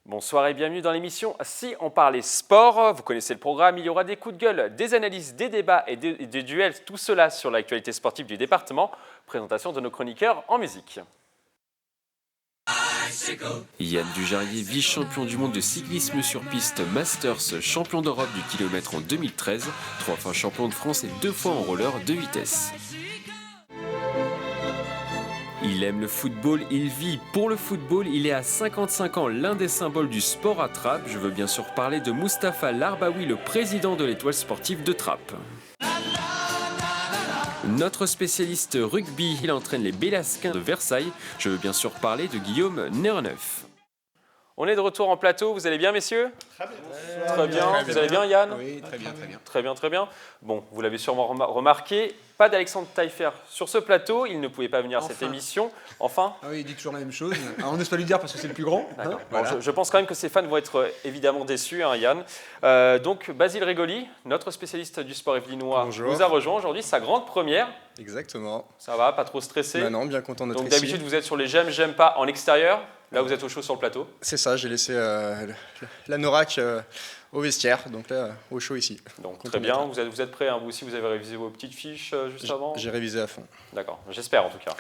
Bonsoir et bienvenue dans l'émission Si on parlait sport. Vous connaissez le programme, il y aura des coups de gueule, des analyses, des débats et des duels, tout cela sur l'actualité sportive du département. Présentation de nos chroniqueurs en musique. Yann Dujarrier, vice-champion du monde de cyclisme sur piste Masters, champion d'Europe du kilomètre en 2013, 3 fois champion de France et 2 fois en roller de vitesse. Il aime le football, il vit pour le football, il est à 55 ans l'un des symboles du sport à Trappes. Je veux bien sûr parler de Mustapha Larbaoui, le président de l'étoile sportive de Trappes. Notre spécialiste rugby, il entraîne les Bélasquins de Versailles. Je veux bien sûr parler de Guillaume Neurneuf. On est de retour en plateau, vous allez bien messieurs ? Très bien. Très bien, vous allez bien Yann ? Oui, très bien, très bien. Très bien, très bien. Bon, vous l'avez sûrement remarqué, pas d'Alexandre Taillefer sur ce plateau, il ne pouvait pas venir à cette émission. Enfin. Ah oui, il dit toujours la même chose. Alors, on n'ose pas lui dire parce que c'est le plus grand. D'accord. Voilà. Bon, je pense quand même que ses fans vont être évidemment déçus, hein, Yann. Donc, Basile Régoli, notre spécialiste du sport yvelinois, Bonjour. nous a rejoint aujourd'hui, sa grande première. Exactement. Ça va, pas trop stressé. Bah non, bien content d'être Donc, ici. d'habitude, vous êtes sur les j'aime pas en extérieur. Là, vous êtes au chaud sur le plateau. C'est ça, j'ai laissé la Norac au vestiaire, donc là, au chaud ici. Donc, Content très bien. d'être Vous êtes prêts, hein, vous aussi, vous avez révisé vos petites fiches juste avant. J'ai révisé à fond. D'accord, j'espère en tout cas.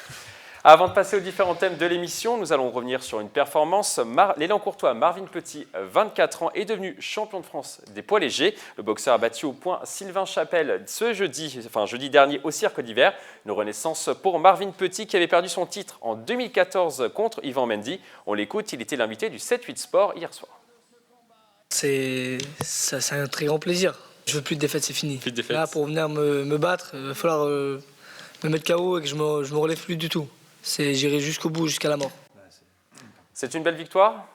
Avant de passer aux différents thèmes de l'émission, nous allons revenir sur une performance. L'élan courtois Marvin Petit, 24 ans, est devenu champion de France des poids légers. Le boxeur a battu au point Sylvain Chapelle jeudi dernier au Cirque d'Hiver. Une renaissance pour Marvin Petit qui avait perdu son titre en 2014 contre Yvan Mendy. On l'écoute, il était l'invité du 7-8 Sport hier soir. C'est un très grand plaisir. Je veux plus de défaite, c'est fini. Plus de défaite. Là, pour venir me battre, il va falloir me mettre KO et que je me relève plus du tout. J'irai jusqu'au bout, jusqu'à la mort. C'est une belle victoire.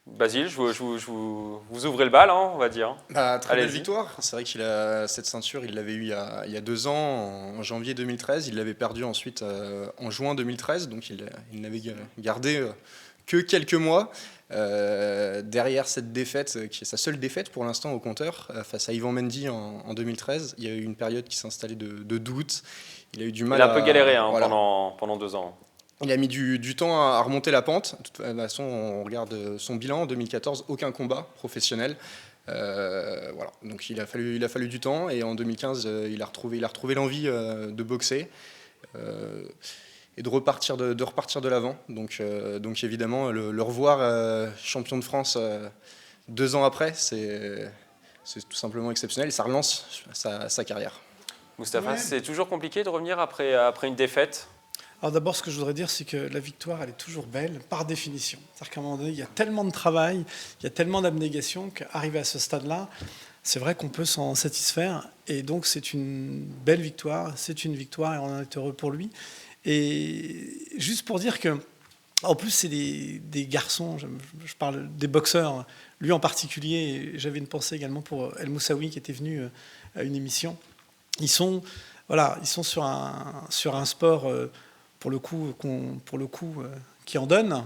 Basile, vous ouvrez le bal, hein, on va dire. Bah, très belle Allez-y. victoire. C'est vrai qu'il a cette ceinture, il l'avait eu il y a 2 ans, en janvier 2013. Il l'avait perdu ensuite en juin 2013, donc il n'avait gardé que quelques mois. Derrière cette défaite, qui est sa seule défaite pour l'instant au compteur, face à Yvan Mendy en 2013, il y a eu une période qui s'est installée de doute. Il a eu du mal Il a un peu galéré voilà. pendant 2 ans. Il a mis du temps à remonter la pente. De toute façon, on regarde son bilan. En 2014, aucun combat professionnel. Voilà. Donc il a fallu du temps. Et en 2015, il a retrouvé l'envie de boxer et de repartir de l'avant. Donc évidemment, le revoir champion de France 2 ans après, c'est tout simplement exceptionnel. Et ça relance sa carrière. Mustapha, Ouais. c'est toujours compliqué de revenir après une défaite. Alors d'abord, ce que je voudrais dire, c'est que la victoire, elle est toujours belle, par définition. C'est-à-dire qu'à un moment donné, il y a tellement de travail, il y a tellement d'abnégation qu'arriver à ce stade-là, c'est vrai qu'on peut s'en satisfaire. Et donc, c'est une belle victoire, c'est une victoire et on en est heureux pour lui. Et juste pour dire que, en plus, c'est des garçons, je parle des boxeurs, lui en particulier, et j'avais une pensée également pour El Moussaoui qui était venu à une émission. Ils sont sur un sport, pour le coup, qui en donne.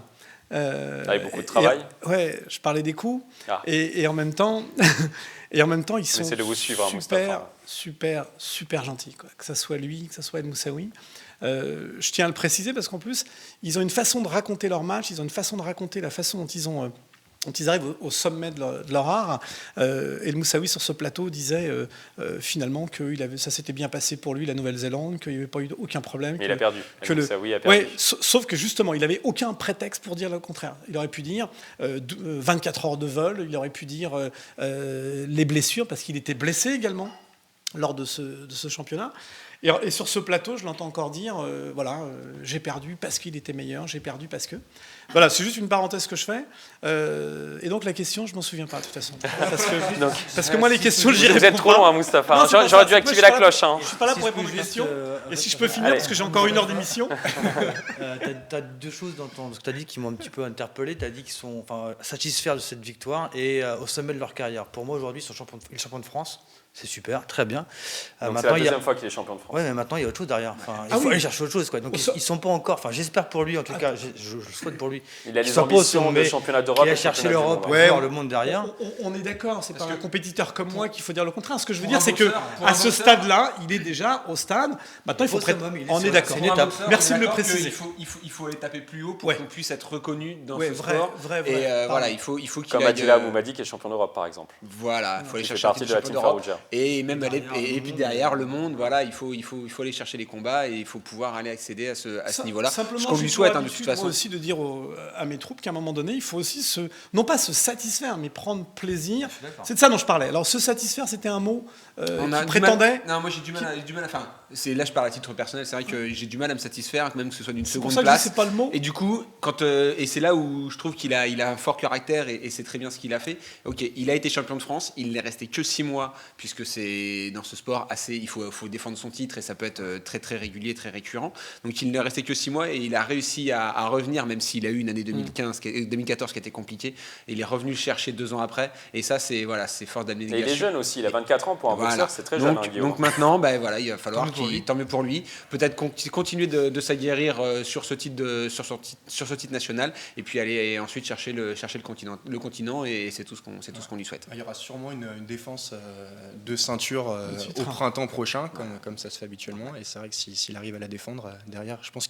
Avec beaucoup de travail. Ouais, je parlais des coups. Ah. Et en même temps, ils sont J'essaie de vous suivre, hein, Mustapha. super gentils, quoi. Que ça soit lui, que ça soit El Moussaoui. Je tiens à le préciser parce qu'en plus, ils ont une façon de raconter leur match, ils ont une façon de raconter la façon dont ils arrivent au sommet de leur art. El Moussaoui, sur ce plateau, disait finalement que ça s'était bien passé pour lui, la Nouvelle-Zélande, qu'il n'y avait pas eu aucun problème. Mais il a perdu. El Moussaoui a perdu. Ouais, sauf que justement, il n'avait aucun prétexte pour dire le contraire. Il aurait pu dire 24 heures de vol, il aurait pu dire les blessures, parce qu'il était blessé également lors de ce championnat. Et sur ce plateau, je l'entends encore dire, j'ai perdu parce qu'il était meilleur, j'ai perdu parce que... Voilà, c'est juste une parenthèse que je fais. Et donc la question, je m'en souviens pas de toute façon. Parce que moi, les questions, j'y réponds Vous êtes trop pas. loin, Mustapha. Non, c'est pas J'aurais ça. dû activer la cloche. Hein. Je suis pas là pour répondre aux questions. Et si je peux finir, parce que j'ai encore 1 heure d'émission. Tu as 2 choses dans ce que tu as dit qui m'ont un petit peu interpellé. Tu as dit qu'ils sont satisfaits de cette victoire et au sommet de leur carrière. Pour moi, aujourd'hui, ils sont champions de France. C'est super, très bien. Donc c'est la deuxième fois qu'il est champion de France. Ouais, mais maintenant il y a autre chose derrière. Enfin, il Ah faut oui. aller chercher autre chose, quoi. Donc ils sont pas encore. Enfin, j'espère pour lui, en tout cas, je le souhaite pour lui. Il a Qu'ils des soient pas au ambitions de sommet, championnat d'Europe. qu'il et a de cherché championnat du l'Europe, monde. Ouais, voir le monde derrière. On est d'accord, c'est pas un compétiteur comme moi qu'il faut dire le contraire. Ce que je veux pour dire, un c'est que boxeur- pour à un ce boxeur- stade-là, il est déjà au stade. Maintenant, il faut Au prêter. summum, il est On sur- est d'accord. c'est une étape. Merci de le préciser. Il faut aller taper plus haut pour Ouais. qu'on puisse être reconnu dans Ouais, ce vrai, sport. vrai. Et Pardon. voilà, il faut qu'il Comme aille, Adila Moumadi qui est champion d'Europe, par exemple. Voilà, il faut aller Il fait chercher un partie titre de la champion team d'Europe. Farouja. Et même derrière et puis derrière le monde, voilà, il faut aller chercher les combats et il faut pouvoir aller accéder à ce niveau-là. Simplement, Ce qu'on j'ai lui pour souhaite, de toute habitude, moi façon. aussi de dire à mes troupes qu'à un moment donné, il faut aussi non pas se satisfaire, mais prendre plaisir. C'est de ça dont je parlais. Alors, se satisfaire, c'était un mot On a qui du prétendait. mal- Non, moi j'ai du mal à. Enfin, là je parle à titre personnel, c'est vrai que j'ai du mal à me satisfaire, même que ce soit d'une C'est pour seconde ça que je dis place. c'est pas le mot. Et du coup, et c'est là où je trouve qu'il a un fort caractère et c'est très bien ce qu'il a fait. Ok, il a été champion de France, il n'est resté que 6 mois, puisque c'est dans ce sport il faut défendre son titre et ça peut être très très régulier, très récurrent. Donc il n'est resté que 6 mois et il a réussi à revenir, même s'il a eu une année 2014 qui était compliquée. Et il est revenu le chercher 2 ans après. Et ça, c'est fort Et d'abnégation. il est jeune aussi, il a 24 ans pour un Voilà. boxeur, c'est très jeune, donc, hein, Guillaume. donc maintenant, voilà, il va falloir Tant mieux pour lui. tant mieux pour lui, peut-être continuer de s'aguerrir sur ce titre national, et puis aller ensuite chercher le continent, et c'est tout ce qu'on lui souhaite. Il y aura sûrement une défense de ceinture au printemps prochain, comme ça se fait habituellement. Et c'est vrai que s'il arrive à la défendre, derrière, je pense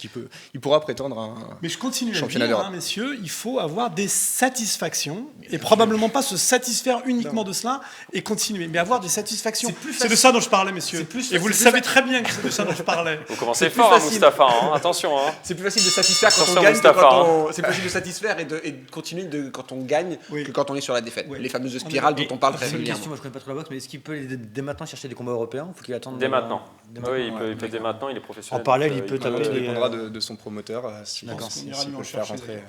il pourra prétendre à un Mais je continue à championnat dire, d'Europe. messieurs, il faut avoir des satisfactions et probablement pas se satisfaire uniquement de cela et continuer, mais avoir des satisfactions. C'est de ça dont je parlais, messieurs. Et vous le savez très bien que c'est de ça dont je parlais. Vous commencez C'est fort, plus hein, facile. Mustapha, hein, attention. Hein. C'est plus facile de satisfaire quand on Attention, gagne Mustapha, c'est plus facile de satisfaire et de continuer quand on gagne que quand on est sur la défaite. Les fameuses spirales dont on parle très C'est une régulièrement. question, moi je connais pas trop la boxe, mais est-ce qu'il peut dès maintenant chercher des combats européens? Faut qu'il attende Dès maintenant. dès Oui, il maintenant, peut dès maintenant, il est professionnel. En parallèle, donc, il peut peut- taper Ça les- dépendra de son promoteur, s'il D'accord. pense, On ira s'il lui peut en le faire chercher, rentrer.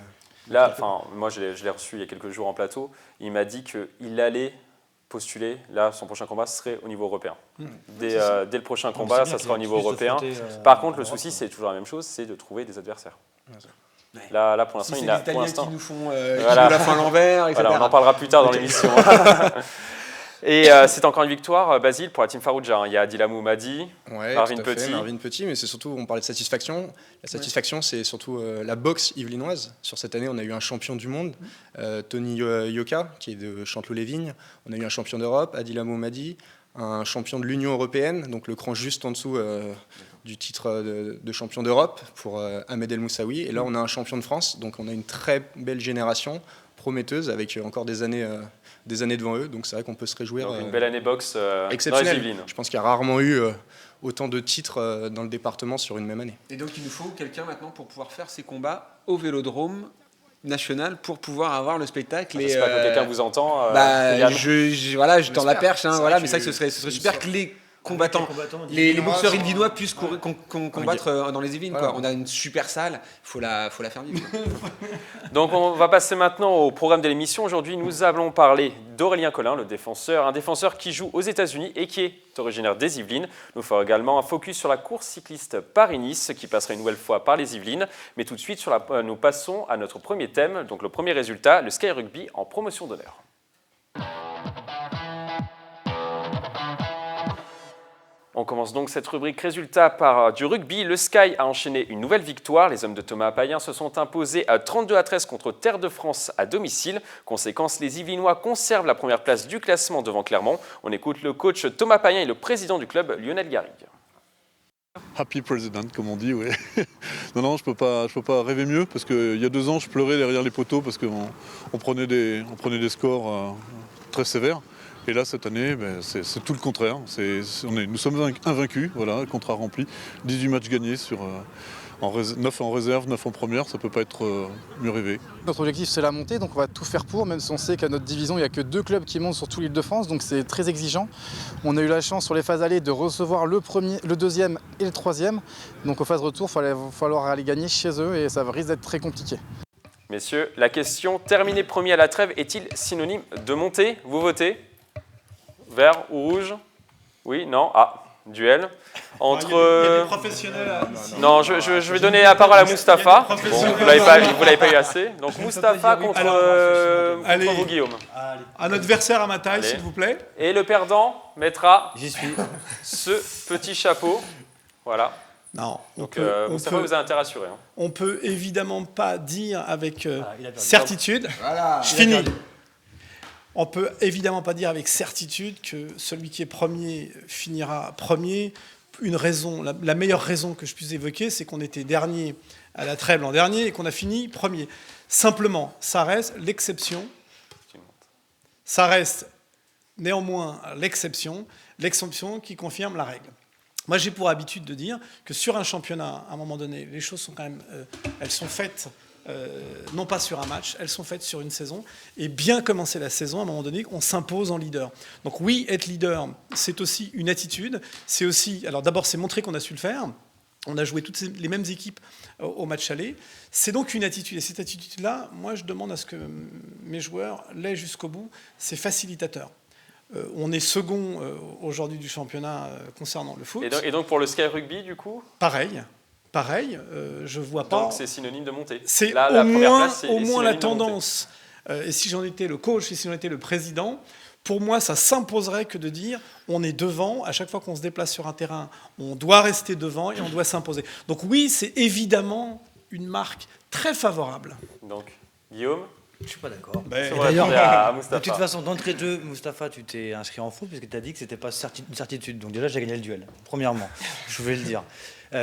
Là, moi, je l'ai reçu il y a quelques jours en plateau. Il m'a dit qu'il allait postuler. Là, son prochain combat serait au niveau européen. Dès le prochain combat, c'est bien ça qu'il sera au puisse niveau se européen. frotter, Par contre, le en souci, Europe, c'est toujours la même chose, c'est de trouver des adversaires. Ouais. Là, pour l'instant, Si c'est il les a. Pour Italiens l'instant, qui nous font Voilà. la fin à l'envers, etc. voilà, on en parlera plus tard dans l'émission. Et c'est encore une victoire, Basile, pour la team Farouja. Hein. Il y a Adila Moumadi, Ouais, Marvin tout à fait, Petit. Marvin Petit, mais c'est surtout, on parlait de satisfaction. La satisfaction, c'est surtout la boxe yvelinoise. Sur cette année, on a eu un champion du monde, Tony Yoka, qui est de Chanteloup-les-Vignes. On a eu un champion d'Europe, Adila Moumadi, un champion de l'Union européenne, donc le cran juste en dessous du titre de champion d'Europe pour Ahmed El Moussaoui. Et là, on a un champion de France, donc on a une très belle génération prometteuse avec encore des années devant eux. Donc c'est vrai qu'on peut se réjouir. Donc, une belle année boxe dans les Exceptionnelle. Yvelines. Je pense qu'il y a rarement eu autant de titres dans le département sur une même année. Et donc il nous faut quelqu'un maintenant pour pouvoir faire ces combats au Vélodrome national pour pouvoir avoir le spectacle. J'espère que quelqu'un vous entend. Kylian. Je tends la perche, hein, C'est voilà, vrai mais c'est vrai que ce serait super que les combattants, les les combattants boxeurs sont- yvelinois puissent combattre dans les Yvelines. Voilà. Quoi. On a une super salle, faut la faire vivre. Donc on va passer maintenant au programme de l'émission. Aujourd'hui, nous allons parler d'Aurélien Collin, le défenseur, un défenseur qui joue aux États-Unis et qui est originaire des Yvelines. Nous ferons également un focus sur la course cycliste Paris-Nice qui passera une nouvelle fois par les Yvelines. Mais tout de suite, nous passons à notre premier thème, donc le premier résultat, le Sky Rugby en promotion d'honneur. On commence donc cette rubrique résultats par du rugby. Le Sky a enchaîné une nouvelle victoire. Les hommes de Thomas Payen se sont imposés à 32-13 contre Terre de France à domicile. Conséquence, les Yvelinois conservent la première place du classement devant Clermont. On écoute le coach Thomas Payen et le président du club, Lionel Garrigue. Happy President, comme on dit, oui. Non, je peux pas rêver mieux parce qu'il y a 2 ans, je pleurais derrière les poteaux parce qu'on prenait des scores très sévères. Et là, cette année, c'est tout le contraire. Nous sommes invaincus, voilà, contrat rempli. 18 matchs gagnés sur 9 en réserve, 9 en première, ça ne peut pas être mieux rêvé. Notre objectif, c'est la montée, donc on va tout faire pour, même si on sait qu'à notre division, il n'y a que 2 clubs qui montent sur toute l'Île-de-France, donc c'est très exigeant. On a eu la chance sur les phases allées de recevoir le deuxième et le troisième. Donc aux phases retour, il va falloir aller gagner chez eux et ça risque d'être très compliqué. Messieurs, la question, terminer premier à la trêve est-il synonyme de montée? Vous votez? Vert ou rouge? Oui, non? Ah, duel. Entre... Il y a des professionnels ici. Non, je vais donner la parole à Mustapha. Bon, vous l'avez pas eu assez. Donc Mustapha contre Allez. vous, Guillaume. Un adversaire à ma taille, Allez. s'il vous plaît. Et le perdant mettra J'y suis. ce petit chapeau. Voilà. Non, Donc, Moustapha vous a intérêt à assurer. Hein. On peut évidemment pas dire avec il a perdu. certitude. Voilà. Je finis. On peut évidemment pas dire avec certitude que celui qui est premier finira premier. Une raison, la meilleure raison que je puisse évoquer, c'est qu'on était dernier à la trêve l'an dernier et qu'on a fini premier. Simplement, ça reste l'exception. Ça reste néanmoins l'exception qui confirme la règle. Moi, j'ai pour habitude de dire que sur un championnat, à un moment donné, les choses sont quand même, elles sont faites. Non pas sur un match, elles sont faites sur une saison. Et bien commencer la saison, à un moment donné, on s'impose en leader. Donc oui, être leader, c'est aussi une attitude. C'est aussi, alors d'abord, c'est montrer qu'on a su le faire. On a joué toutes les mêmes équipes au match aller. C'est donc une attitude. Et cette attitude-là, moi, je demande à ce que mes joueurs l'aient jusqu'au bout. C'est facilitateur. On est second aujourd'hui du championnat concernant le foot. Et donc pour le Sky Rugby, du coup Pareil, je vois pas. Donc c'est synonyme de montée. C'est Là, au moins la tendance. Et si j'en étais le coach, et si j'en étais le président, pour moi, ça s'imposerait que de dire on est devant. À chaque fois qu'on se déplace sur un terrain, on doit rester devant et on doit s'imposer. Donc oui, c'est évidemment une marque très favorable. Donc, Guillaume ? Je suis pas d'accord. D'ailleurs, de toute façon, d'entrée de jeu, Moustapha, tu t'es inscrit en faux puisque tu as dit que c'était pas une certitude. Donc déjà, j'ai gagné le duel. Premièrement, je voulais le dire.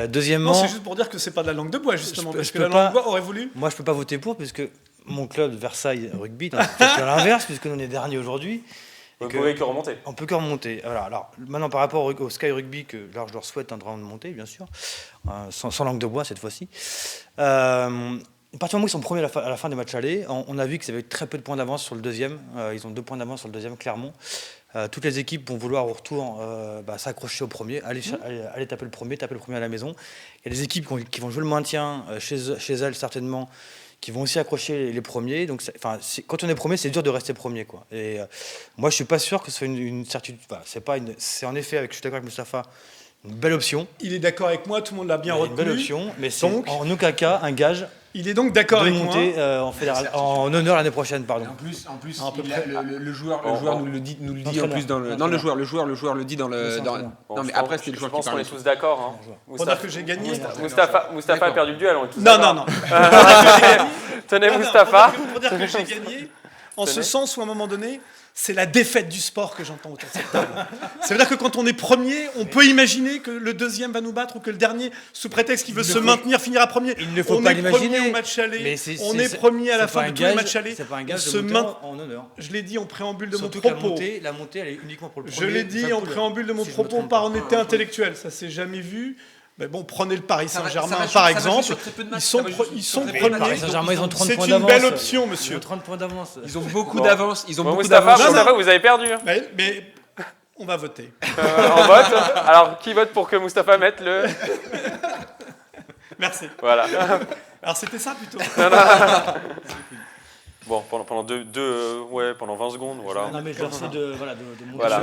Deuxièmement, non, c'est juste pour dire que c'est pas de la langue de bois justement, parce que la langue de bois aurait voulu. Moi, je peux pas voter pour puisque mon club Versailles Rugby est à l'inverse puisque nous on est dernier aujourd'hui. Vous pouvez que remonter. On peut que remonter. Voilà. Alors maintenant, par rapport au Sky Rugby, que là, je leur souhaite un droit de monter, bien sûr, sans langue de bois cette fois-ci. À partir du moment où ils sont premiers à la fin des matchs allés, on a vu qu'ils avaient très peu de points d'avance sur le deuxième. Ils ont 2 points d'avance sur le deuxième, clairement. Toutes les équipes vont vouloir au retour s'accrocher au premier, aller taper le premier à la maison. Il y a des équipes qui vont jouer le maintien chez elles, certainement, qui vont aussi accrocher les premiers. Donc, quand on est premier, c'est dur de rester premier, quoi. Et moi, je ne suis pas sûr que ce soit une certitude. C'est en effet, je suis d'accord avec Moustapha, une belle option. Il est d'accord avec moi, tout le monde l'a bien retenu. Une belle option, mais c'est en aucun cas un gage. Il est donc d'accord avec moi. De monter en honneur l'année prochaine, pardon. En plus, le joueur nous le dit en plus dans le. Non, le joueur le dit dans le. Non, mais après c'était le joueur qui parle. Je pense qu'on est tous d'accord. Pour dire que j'ai gagné. Moustapha a perdu le duel. Non. Tenez, Moustapha. Pour dire que j'ai gagné, en ce sens où à un moment donné, c'est la défaite du sport que j'entends autour de cette table. Ça veut dire que quand on est premier, on peut imaginer que le deuxième va nous battre ou que le dernier, sous prétexte qu'il veut se maintenir, finira premier. Il ne faut pas l'imaginer. On est premier au match aller, on est premier à la fin de tous les matchs aller. C'est pas un gage de monter en honneur. Je l'ai dit en préambule de mon propos. La montée, elle est uniquement pour le premier. Je l'ai dit en préambule de mon propos par honnêteté intellectuelle. Ça s'est jamais vu. Mais bon, prenez le Paris Saint-Germain par exemple. Ils sont premiers. Paris Saint-Germain, ils ont 30 points d'avance. C'est une belle option, monsieur. Ils ont 30 points d'avance. Ils ont beaucoup d'avance. Moustapha, vous avez perdu. Mais on va voter. On vote. Alors, qui vote pour que Moustapha mette le. Merci. Voilà. Alors, c'était ça plutôt. Bon, pendant 20 secondes, voilà. Non, mais je leur sais de monter. Voilà.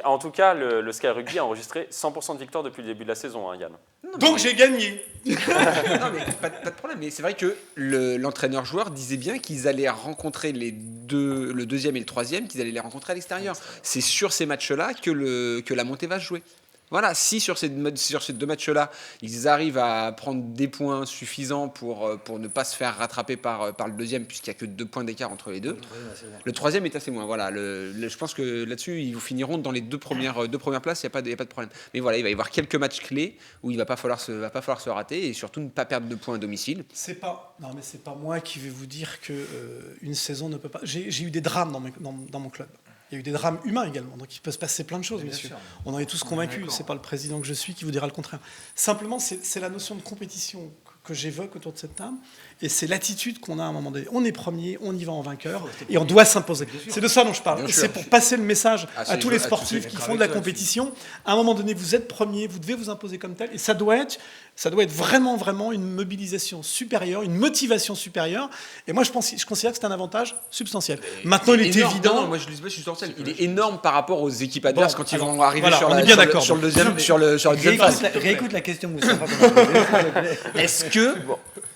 En tout cas, le Sky Rugby a enregistré 100% de victoires depuis le début de la saison, Yann. Donc j'ai gagné. Non, mais pas de problème. Mais c'est vrai que l'entraîneur-joueur disait bien qu'ils allaient rencontrer le deuxième et le troisième, qu'ils allaient les rencontrer à l'extérieur. C'est sur ces matchs-là que la montée va se jouer. Voilà, si sur ces 2 matchs-là, ils arrivent à prendre des points suffisants pour ne pas se faire rattraper par le deuxième, puisqu'il n'y a que 2 points d'écart entre les deux. Le troisième est assez moins. Voilà, je pense que là-dessus, ils finiront dans les 2 premières places, il n'y a pas de problème. Mais voilà, il va y avoir quelques matchs clés où il ne va pas falloir se rater et surtout ne pas perdre de points à domicile. C'est pas moi qui vais vous dire que une saison ne peut pas. J'ai eu des drames dans mon club. Il y a eu des drames humains également, donc il peut se passer plein de choses, messieurs. On en est tous convaincus, c'est pas le président que je suis qui vous dira le contraire. Simplement, c'est la notion de compétition que j'évoque autour de cette table, et c'est l'attitude qu'on a à un moment donné. On est premier, on y va en vainqueur, et on doit s'imposer. C'est de ça dont je parle. Et c'est pour passer le message à tous les sportifs qui font de la compétition. À un moment donné, vous êtes premier, vous devez vous imposer comme tel, et ça doit être vraiment, vraiment une mobilisation supérieure, une motivation supérieure. Et moi, je considère que c'est un avantage substantiel. Maintenant, il est évident. Non, moi, je suis substantiel. Il est énorme par rapport aux équipes adverses quand ils vont arriver sur la deuxième phase. Réécoute la question, Moustapha. Est-ce que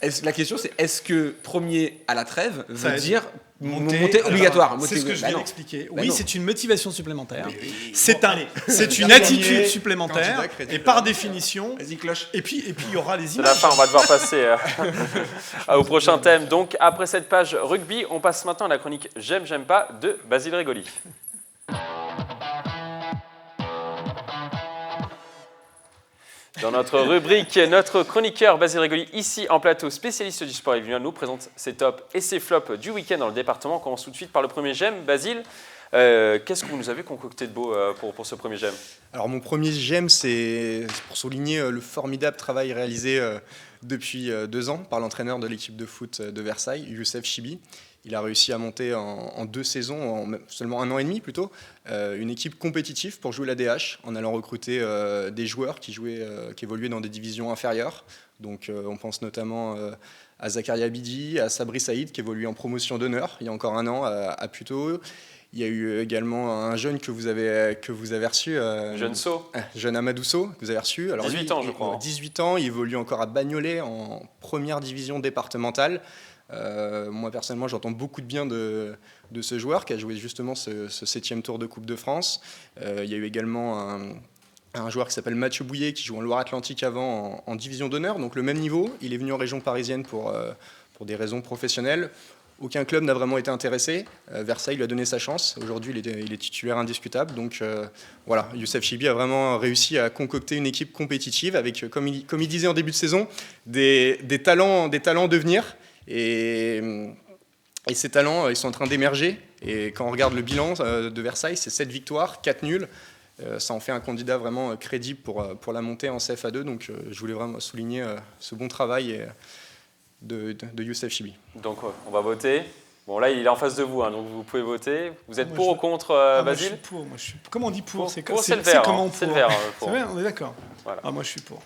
La question, c'est est-ce que premier à la trêve veut Ça veut dire monter montée obligatoire? C'est ce que je Bah viens non. d'expliquer. Bah Oui, non. c'est une motivation supplémentaire. C'est une Premier, attitude supplémentaire. candidat crédible. Et par définition. Vas-y, cloche. Et puis il y aura les C'est images. la fin, on va devoir passer au prochain thème. Donc, après cette page rugby, on passe maintenant à la chronique J'aime, j'aime pas de Basile Régoli. Dans notre rubrique, notre chroniqueur Basile Régoli, ici en plateau, spécialiste du sport yvelinois, nous présente ses tops et ses flops du week-end dans le département. On commence tout de suite par le premier j'aime. Basile, qu'est-ce que vous nous avez concocté de beau pour ce premier j'aime? Alors mon premier j'aime, c'est pour souligner le formidable travail réalisé depuis 2 ans par l'entraîneur de l'équipe de foot de Versailles, Youssef Chibi. Il a réussi à monter en 2 saisons, en seulement 1 an et demi plutôt, une équipe compétitive pour jouer la DH, en allant recruter des joueurs qui évoluaient dans des divisions inférieures. Donc on pense notamment à Zakaria Bidi, à Sabri Saïd qui évolue en promotion d'honneur il y a encore 1 an à Puteaux. Il y a eu également un jeune que vous avez reçu. Jeune So. Jeune Amadou So, que vous avez reçu. Alors, 18 ans, je crois. 18 ans, il évolue encore à Bagnolet en première division départementale. Moi, personnellement, j'entends beaucoup de bien de ce joueur qui a joué justement ce 7e tour de Coupe de France. Il y a eu également un joueur qui s'appelle Mathieu Bouillet qui joue en Loire-Atlantique avant en division d'honneur, donc le même niveau. Il est venu en région parisienne pour des raisons professionnelles. Aucun club n'a vraiment été intéressé. Versailles lui a donné sa chance. Aujourd'hui, il est titulaire indiscutable. Donc voilà, Youssef Chibi a vraiment réussi à concocter une équipe compétitive avec, comme il disait en début de saison, des talents de venir. Et ces talents, ils sont en train d'émerger. Et quand on regarde le bilan de Versailles, c'est 7 victoires, 4 nuls. Ça en fait un candidat vraiment crédible pour la montée en CFA2. Donc je voulais vraiment souligner ce bon travail de Youssef Chibi. Donc on va voter. Bon là il est en face de vous, hein, donc vous pouvez voter. Vous êtes Moi, pour ou contre Basile? Moi je suis pour. Comment on dit pour? C'est c'est le vert. comment C'est le pour? vert. C'est vrai, on est d'accord. Voilà. Moi je suis pour.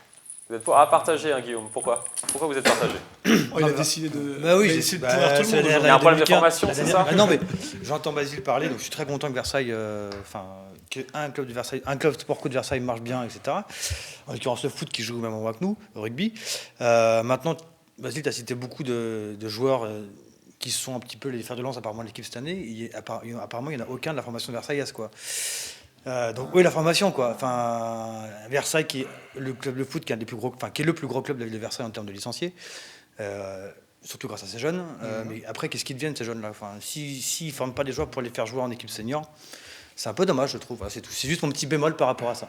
Vous êtes pour? Ah, partagé, hein, Guillaume. Pourquoi vous êtes partagé? Il a décidé de. Bah oui, il a c'est essayé de pouvoir tout le monde. Il y a un problème de formation, c'est ça? Non, mais j'entends Basile parler, donc je suis très content que Versailles, qu'un club de Versailles, un club sport co de Versailles marche bien, etc. En l'occurrence le foot qui joue même en avec nous, le rugby. Maintenant, Basile, tu as cité beaucoup de joueurs qui sont un petit peu les fers de lance apparemment de l'équipe cette année. Apparemment, il n'y en a aucun de la formation versaillaise, quoi. Donc oui, la formation, quoi. Enfin, Versailles qui est le club de foot qui est le plus gros club de la ville de Versailles en termes de licenciés, surtout grâce à ces jeunes. Mais après, qu'est-ce qu'ils deviennent ces jeunes-là? Enfin, s'ils forment pas des joueurs pour les faire jouer en équipe senior, c'est un peu dommage, je trouve. C'est tout. C'est juste mon petit bémol par rapport à ça.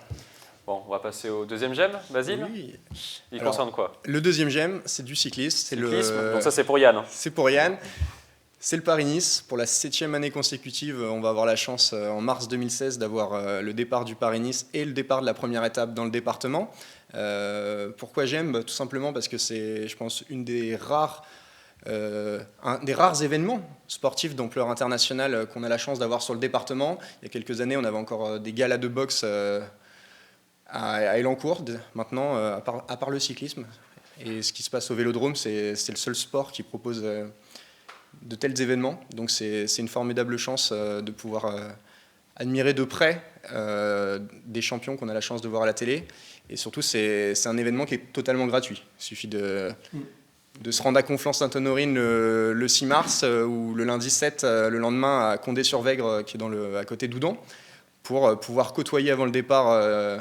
Bon, on va passer au deuxième j'aime, Basile. Oui. Il concerne quoi? Le deuxième j'aime, c'est du cyclisme. Donc ça c'est pour Yann. C'est pour Yann. C'est le Paris-Nice. Pour la 7e année consécutive, on va avoir la chance en mars 2016 d'avoir le départ du Paris-Nice et le départ de la première étape dans le département. Pourquoi j'aime? Tout simplement parce que c'est, je pense, un des rares événements sportifs d'ampleur internationale qu'on a la chance d'avoir sur le département. Il y a quelques années, on avait encore des galas de boxe à Elancourt. Maintenant, à part le cyclisme et ce qui se passe au Vélodrome, c'est le seul sport qui propose de tels événements. Donc c'est une formidable chance de pouvoir admirer de près des champions qu'on a la chance de voir à la télé. Et surtout, c'est un événement qui est totalement gratuit. Il suffit de se rendre à Conflans-Sainte-Honorine le 6 mars ou le lundi 7, le lendemain à Condé-sur-Vègre, qui est à côté d'Oudan, pour pouvoir côtoyer avant le départ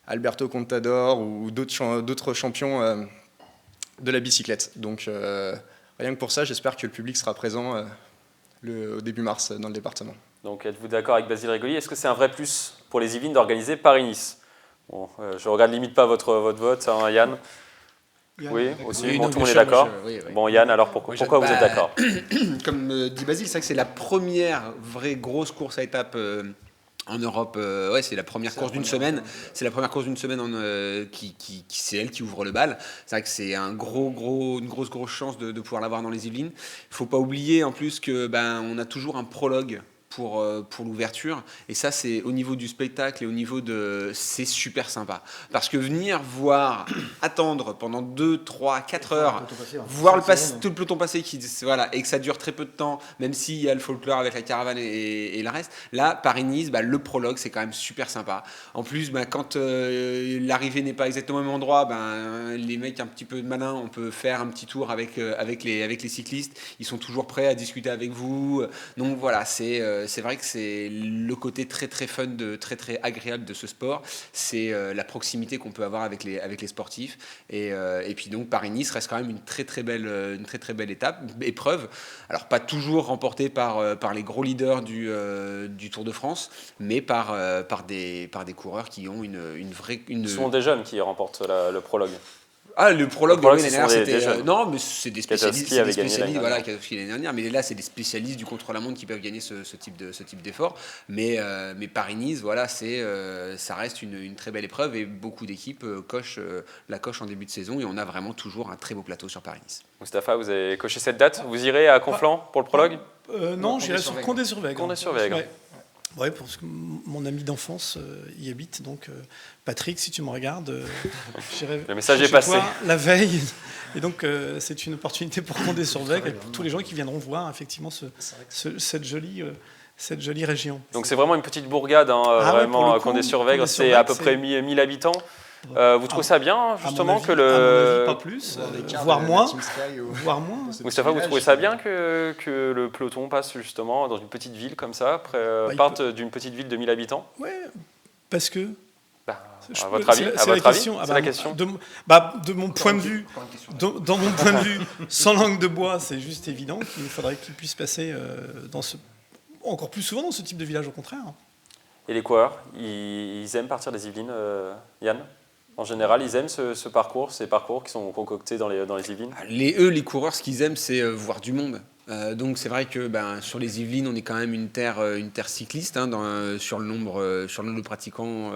Alberto Contador ou d'autres champions de la bicyclette. Donc rien que pour ça, j'espère que le public sera présent au début mars dans le département. Donc êtes-vous d'accord avec Basile Régoli? Est-ce que c'est un vrai plus pour les Yvelines d'organiser Paris-Nice? Bon, je regarde limite pas votre vote, hein, Yann. Oui, aussi, Oui, bon, non, tout le monde est bien sûr, d'accord. oui. Bon, Yann, alors pourquoi vous êtes d'accord? Comme dit Basile, c'est vrai que c'est la première vraie grosse course à étapes en Europe. C'est la première course d'une semaine. C'est la première course d'une semaine qui c'est elle qui ouvre le bal. C'est vrai que c'est une grosse chance de pouvoir l'avoir dans les Yvelines. Il ne faut pas oublier en plus que on a toujours un prologue pour l'ouverture. Et ça, c'est au niveau du spectacle et au niveau de... C'est super sympa. Parce que venir voir, attendre pendant 2, 3, 4 heures, voir tout le peloton passer, voilà, et que ça dure très peu de temps, même s'il y a le folklore avec la caravane et le reste. Là, Paris-Nice, le prologue, c'est quand même super sympa. En plus, quand l'arrivée n'est pas exactement au même endroit, les mecs un petit peu de malin, on peut faire un petit tour avec les cyclistes. Ils sont toujours prêts à discuter avec vous. Donc voilà, c'est vrai que c'est le côté très très fun, très très agréable de ce sport. C'est la proximité qu'on peut avoir avec les sportifs. Et puis donc Paris-Nice reste quand même une très très belle épreuve. Alors pas toujours remportée par les gros leaders du Tour de France, mais par des coureurs qui ont une vraie... Ce sont des jeunes qui remportent le prologue. Ah, le prologue de l'année dernière, c'était... non, mais c'est des spécialistes. Voilà, Katowski l'année dernière. Mais là, c'est des spécialistes du contre-la-montre qui peuvent gagner ce type d'effort. Mais Paris-Nice, voilà, ça reste une très belle épreuve et beaucoup d'équipes la cochent en début de saison et on a vraiment toujours un très beau plateau sur Paris-Nice. Mustapha, vous avez coché cette date. Vous irez à Conflans pour le prologue? Non, j'irai sur Condé-sur-Vègre. Condé-sur-Vègre. Ouais. Oui, parce que mon ami d'enfance y habite, donc Patrick, si tu me regardes, j'irai le message est chez passé. toi la veille. Et donc c'est une opportunité pour Condé-sur-Vègre et pour tous les gens qui viendront voir effectivement cette jolie région. Donc c'est vraiment une petite bourgade, vraiment Condé-sur-Vègre, c'est à peu près 1000 habitants. Vous trouvez ça bien, justement, que le... pas plus, voire moins. Mustapha, vous trouvez ça bien que le peloton passe justement dans une petite ville comme ça, parte d'une petite ville de 1000 habitants? Oui, parce que... À votre avis, c'est la question. De mon point de vue, dans mon point de vue, sans langue de bois, c'est juste évident qu'il faudrait qu'il puisse passer encore plus souvent dans ce type de village, au contraire. Et les coureurs, ils aiment partir des Yvelines, Yann? En général, ils aiment ces parcours qui sont concoctés dans les Yvelines? Les coureurs, ce qu'ils aiment, c'est voir du monde. Donc c'est vrai que sur les Yvelines, on est quand même une terre cycliste sur le nombre de pratiquants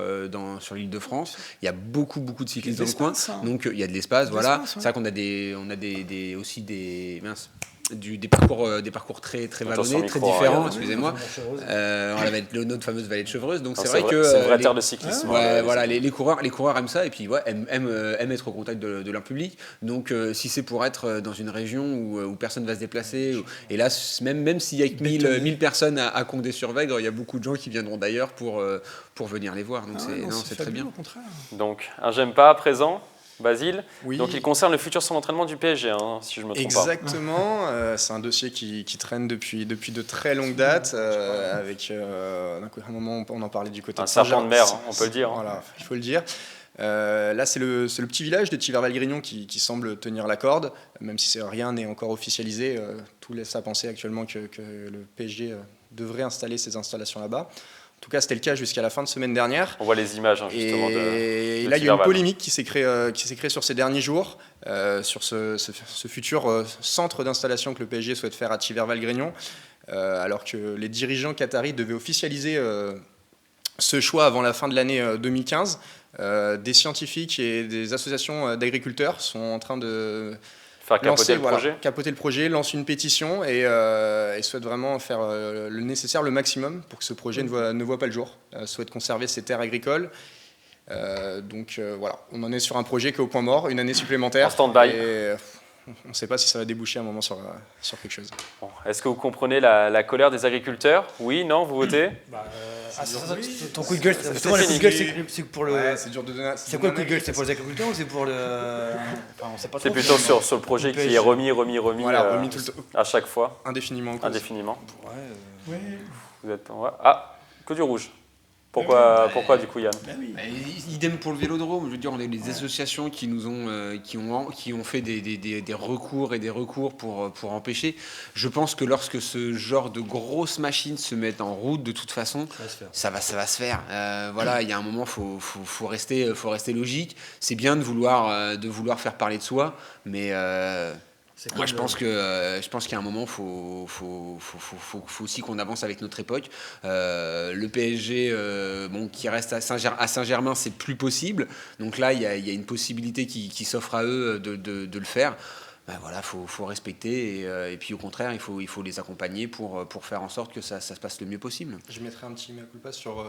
sur l'Île-de-France. Il y a beaucoup de cyclistes dans le coin, donc il y a de l'espace. Voilà, c'est vrai qu'on a aussi des parcours très très vallonnés, très différents. Excusez-moi. On va être notre fameuse vallée de Chevreuse. Donc c'est vrai que c'est une vraie terre de cyclisme. Voilà, les coureurs aiment ça et puis aiment être au contact de leur public. Donc si c'est pour être dans une région où personne va se déplacer, et là même s'il y a 1000 personnes à Condé-sur-Vègre, il y a beaucoup de gens qui viendront d'ailleurs pour venir les voir. Donc c'est très bien. Donc un j'aime pas à présent. Basile, oui. Donc il concerne le futur centre d'entraînement du PSG, si je me trompe Exactement, c'est un dossier qui traîne depuis de très longues dates, avec un moment on en parlait du côté un serpent de mer, on peut le dire. Voilà, il faut le dire. Là, c'est le petit village de Thiverval-Grignon qui semble tenir la corde, même si rien n'est encore officialisé. Tout laisse à penser actuellement que le PSG devrait installer ses installations là-bas. En tout cas, c'était le cas jusqu'à la fin de semaine dernière. On voit les images, justement. Et là, il y a une polémique qui s'est créée sur ces derniers jours, sur ce futur centre d'installation que le PSG souhaite faire à Thiverval-Grignon, alors que les dirigeants qataris devaient officialiser ce choix avant la fin de l'année 2015. Des scientifiques et des associations d'agriculteurs sont en train de... faire capoter le projet, lance une pétition et souhaite vraiment faire le nécessaire, le maximum pour que ce projet ne voit pas le jour. Souhaite conserver ses terres agricoles. Donc voilà, on en est sur un projet qui est au point mort, une année supplémentaire. En stand-by. On ne sait pas si ça va déboucher à un moment sur quelque chose. Bon. Est-ce que vous comprenez la colère des agriculteurs? Oui, non, vous votez? Ton coup de gueule, c'est pour le... c'est dur de donner... C'est quoi le coup de gueule? C'est pour les agriculteurs ou c'est pour le... on sait pas trop. C'est plutôt sur le projet qui est remis voilà, remis tout le temps. À chaque fois. Indéfiniment. Ouais. Vous êtes... que du rouge. Pourquoi du coup, Yann? Idem pour le Vélodrome. Je veux dire, on a des associations qui ont fait des recours pour empêcher. Je pense que lorsque ce genre de grosses machines se mettent en route, de toute façon, ça va se faire. Voilà, il y a un moment, faut rester logique. C'est bien de vouloir faire parler de soi, mais moi, je pense qu'il y a un moment, faut aussi qu'on avance avec notre époque. Le PSG, qui reste à Saint-Germain, c'est plus possible. Donc là, il y a une possibilité qui s'offre à eux de le faire. voilà, faut respecter et puis au contraire, il faut les accompagner pour faire en sorte que ça se passe le mieux possible. Je mettrai un petit mea culpa sur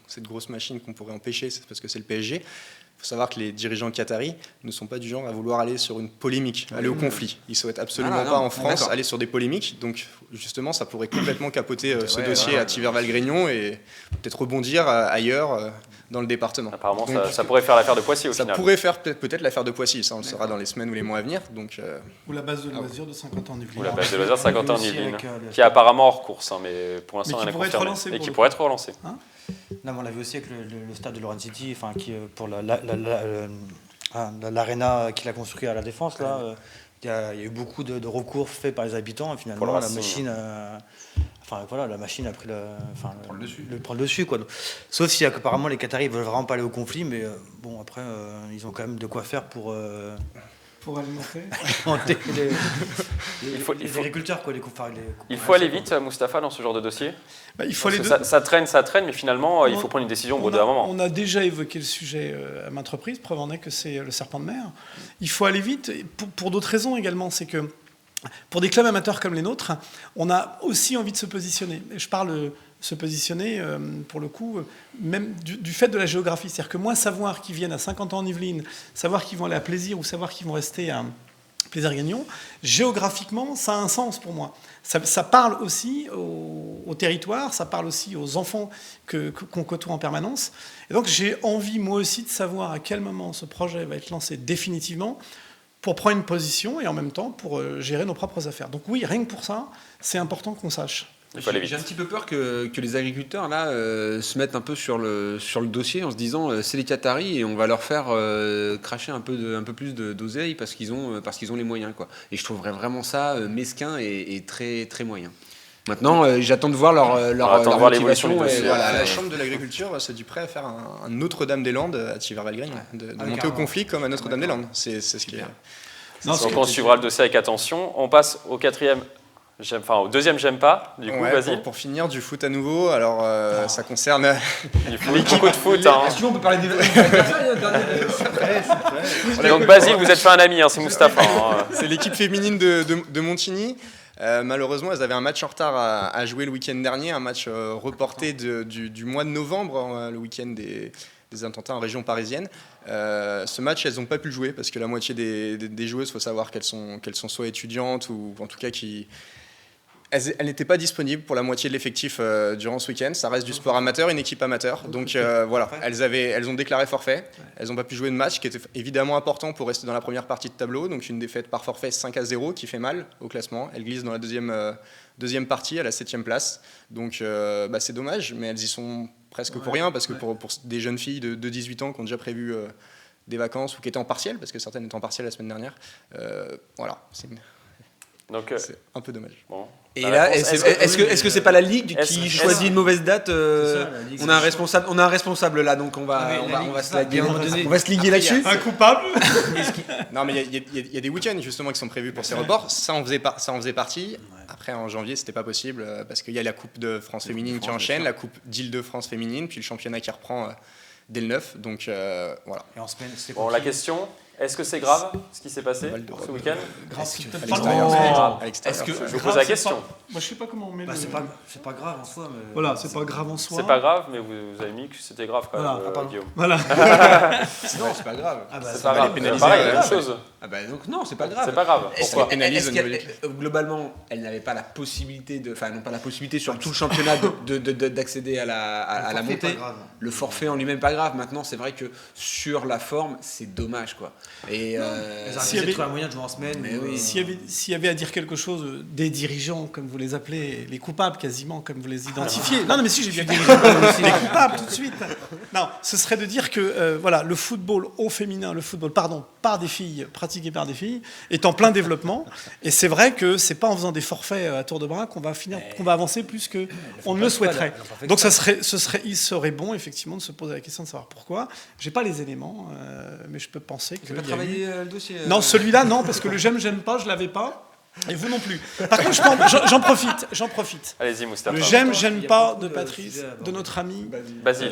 cette grosse machine qu'on pourrait empêcher, c'est parce que c'est le PSG. Il faut savoir que les dirigeants qataris ne sont pas du genre à vouloir aller sur une polémique, aller au conflit. Ils ne souhaitent absolument pas en France aller sur des polémiques. Donc justement, ça pourrait complètement capoter ce dossier à Thiviers-Valgrignon et peut-être rebondir ailleurs dans le département. Apparemment, donc, ça pourrait faire l'affaire de Poissy au final. Ça pourrait faire peut-être l'affaire de Poissy, ça on le saura dans les semaines ou les mois à venir. Donc, ou la base de loisirs de 50 ans en Yvelines. Ou la base de loisirs de 50 ans en Yvelines, qui est apparemment hors course, mais pour l'instant rien n'est confirmé. Et qui pourrait être relancé. Non, on l'a vu aussi avec le stade de Lorraine City, qui pour l'aréna qu'il a construit à la Défense, là, il y a eu beaucoup de recours faits par les habitants et finalement la machine a pris prend le dessus quoi. Sauf si apparemment les Qataris veulent vraiment pas aller au conflit, mais bon après ils ont quand même de quoi faire pour alimenter les agriculteurs quoi, il faut aller vite, Mustapha, dans ce genre de dossier. Il faut aller ça traîne, mais finalement il faut prendre une décision au bout d'un moment. On a déjà évoqué le sujet à maintes reprises, preuve en est que c'est le serpent de mer. Il faut aller vite pour d'autres raisons également, c'est que pour des clubs amateurs comme les nôtres, on a aussi envie de se positionner. Et je parle se positionner, pour le coup, même du fait de la géographie. C'est-à-dire que moi, savoir qu'ils viennent à 50 ans en Yvelines, savoir qu'ils vont aller à Plaisir ou savoir qu'ils vont rester à Plaisir-Gagnon, géographiquement, ça a un sens pour moi. Ça parle aussi au territoire, ça parle aussi aux enfants qu'on côtoie en permanence. Et donc, j'ai envie, moi aussi, de savoir à quel moment ce projet va être lancé définitivement pour prendre une position et en même temps pour gérer nos propres affaires. Donc oui, rien que pour ça, c'est important qu'on sache. J'ai un petit peu peur que les agriculteurs là se mettent un peu sur le dossier en se disant c'est les Qataris et on va leur faire cracher un peu plus d'oseille parce qu'ils ont les moyens quoi. Et je trouverais vraiment ça mesquin et très très moyen. Maintenant, j'attends de voir leur l'évolution. La Chambre de l'agriculture se dit prêt à faire un Notre-Dame-des-Landes à Thiviers-Valgrignon, de monter au conflit comme à Notre-Dame-des-Landes. C'est ce qui est. Donc on suivra le dossier avec attention. On passe au au deuxième j'aime pas. Du coup, vas-y. Pour finir, du foot à nouveau. Alors, ça concerne beaucoup de foot. Est-ce qu'on peut parler des Donc Basile, vous êtes fait un ami, c'est Mustapha. C'est l'équipe féminine de Montigny. Malheureusement, elles avaient un match en retard à jouer le week-end dernier, un match reporté du mois de novembre, le week-end des attentats en région parisienne. Ce match, elles n'ont pas pu le jouer parce que la moitié des joueuses, il faut savoir qu'elles sont soit étudiantes ou en tout cas elles n'étaient pas disponibles pour la moitié de l'effectif durant ce week-end. Ça reste du sport amateur, une équipe amateur. Donc voilà, elles ont déclaré forfait. Elles n'ont pas pu jouer de match qui était évidemment important pour rester dans la première partie de tableau. Donc une défaite par forfait 5-0 qui fait mal au classement. Elles glissent dans la deuxième partie à la 7e place. Donc c'est dommage, mais elles y sont presque pour rien parce que pour des jeunes filles de 18 ans qui ont déjà prévu des vacances ou qui étaient en partiel, parce que certaines étaient en partiel la semaine dernière, voilà, c'est un peu dommage. Bon. Et là, est-ce que c'est pas la Ligue qui choisit une mauvaise date on a un responsable là, donc on va se liguer là-dessus. Un coupable. Non, mais il y a des week-ends justement qui sont prévus pour ces reports. Ça en faisait partie. Après, en janvier, c'était pas possible parce qu'il y a la Coupe de France féminine qui enchaîne, la Coupe d'Île-de-France féminine, puis le championnat qui reprend dès le 9. Donc voilà. Et en semaine, bon, la question. Est-ce que c'est grave ce qui s'est passé ce week-end? Je vous pose la question. Moi, je sais pas comment on met. C'est pas grave en soi. Mais... Voilà, c'est pas grave en soi. C'est pas grave, mais vous avez mis que c'était grave quand même, Guillaume. Voilà. Non, c'est pas grave. C'est pas grave. Pareil, la même chose. Donc non, c'est pas grave. C'est pas grave. Pourquoi? Globalement, elles n'avaient pas la possibilité n'ont pas la possibilité sur tout le championnat d'accéder à la montée. Le forfait en lui-même pas grave. Maintenant, c'est vrai que sur la forme, c'est dommage quoi. Et s'il y avait un moyen de jouer en semaine, s'il y avait à dire quelque chose des dirigeants, comme vous les appelez, les coupables quasiment, comme vous les identifiez. Non, mais si, j'ai bien dit les coupables tout de suite. Non, ce serait de dire que voilà, le football au féminin, par des filles, pratiqué par des filles, est en plein développement. Et c'est vrai que c'est pas en faisant des forfaits à tour de bras qu'on va avancer plus que on ne le souhaiterait. Donc il serait bon effectivement de se poser la question de savoir pourquoi. J'ai pas les éléments, mais je peux penser que. Travailler le dossier Non, celui-là, non, parce que le j'aime pas, je l'avais pas, et vous non plus. Par contre, j'en profite. Allez-y, Moustapha. Le j'aime pas de Patrice, de notre ami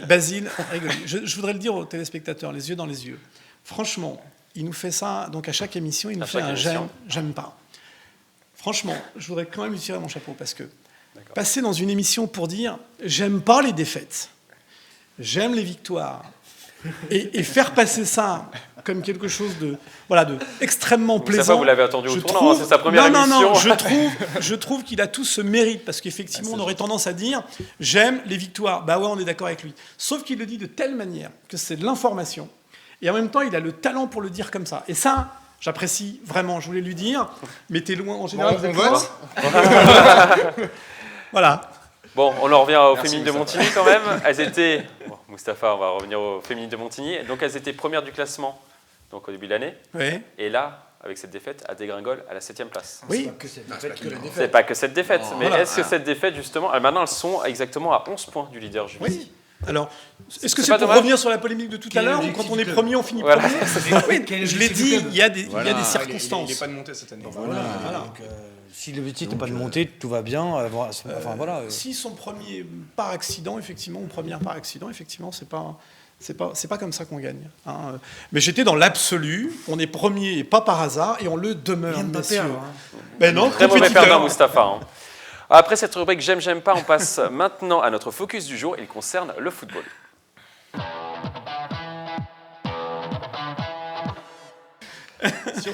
Basile, rigolez. Je voudrais le dire aux téléspectateurs, les yeux dans les yeux. Franchement, il nous fait ça, donc à chaque émission, il nous fait chaque un émission. j'aime pas. Franchement, je voudrais quand même lui tirer mon chapeau parce que passer dans une émission pour dire j'aime pas les défaites, j'aime les victoires, et faire passer ça comme quelque chose de extrêmement plaisant. Vous l'avez attendu au tournant, c'est sa première émission. Non, je trouve qu'il a tout ce mérite parce qu'effectivement, on aurait tendance à dire j'aime les victoires. Bah ouais, on est d'accord avec lui. Sauf qu'il le dit de telle manière que c'est de l'information et en même temps, il a le talent pour le dire comme ça. Et ça, j'apprécie vraiment. Je voulais lui dire, mais t'es loin en général. On vote. Voilà. Bon, on en revient aux féminines de Montigny quand même. Elles étaient... Bon, Mustapha, on va revenir aux féminines de Montigny. Donc elles étaient premières du classement donc au début de l'année. Oui. Et là, avec cette défaite, elles dégringolent à la 7e place. Oui. C'est pas que cette défaite. Mais Voilà. est-ce que cette défaite, justement, maintenant, elles sont exactement à 11 points du leader, Julie. Oui. Alors, est-ce que C'est c'est pas pour dommage revenir sur la polémique de tout à l'heure ou quand on est premier, on finit Voilà. premier? Oui, je l'ai dit, il y a des circonstances. Il n'est pas de montée cette année. Voilà. Donc, si l'objectif n'est pas de monter, tout va bien. Enfin, voilà. S'ils sont premiers par accident, effectivement, ou première par accident, effectivement, c'est pas comme ça qu'on gagne. Hein. Mais j'étais dans l'absolu. On est premier et pas par hasard, et on le demeure, messieurs. Ben non, Très mauvais compétiteur. perdant, Mustapha. Hein. Après cette rubrique j'aime pas, on passe maintenant à notre focus du jour. Il concerne le football.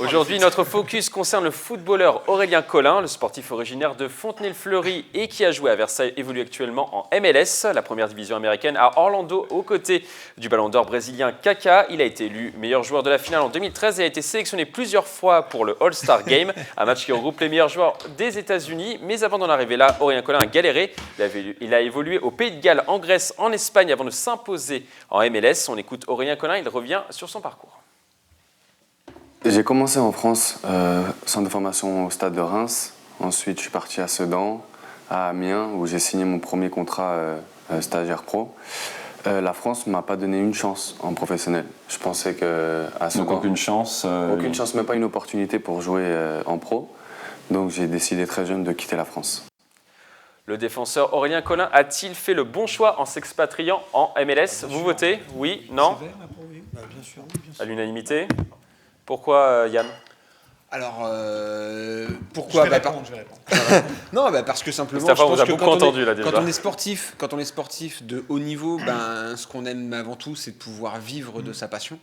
Aujourd'hui, notre focus concerne le footballeur Aurélien Collin, le sportif originaire de Fontenay-le-Fleury et qui a joué à Versailles, évolue actuellement en MLS, la première division américaine, à Orlando, aux côtés du ballon d'or brésilien Kaká. Il a été élu meilleur joueur de la finale en 2013 et a été sélectionné plusieurs fois pour le All-Star Game, un match qui regroupe les meilleurs joueurs des États-Unis. Mais avant d'en arriver là, Aurélien Collin a galéré. Il a évolué au Pays de Galles, en Grèce, en Espagne avant de s'imposer en MLS. On écoute Aurélien Collin, il revient sur son parcours. J'ai commencé en France, centre de formation au Stade de Reims. Ensuite, je suis parti à Sedan, à Amiens, où j'ai signé mon premier contrat stagiaire pro. La France ne m'a pas donné une chance en professionnel. Je pensais qu'à Sedan... Donc aucune chance Aucune chance, même pas une opportunité pour jouer en pro. Donc j'ai décidé très jeune de quitter la France. Le défenseur Aurélien Collin a-t-il fait le bon choix en s'expatriant en MLS? Vous votez? Oui? Non? Bien sûr. À l'unanimité? Pourquoi, Yann? Alors, pourquoi? Je vais répondre. Non, parce que simplement, Mustapha, je pense vous a que beaucoup entendu là déjà. quand on est sportif de haut niveau, ce qu'on aime avant tout, c'est de pouvoir vivre de sa passion.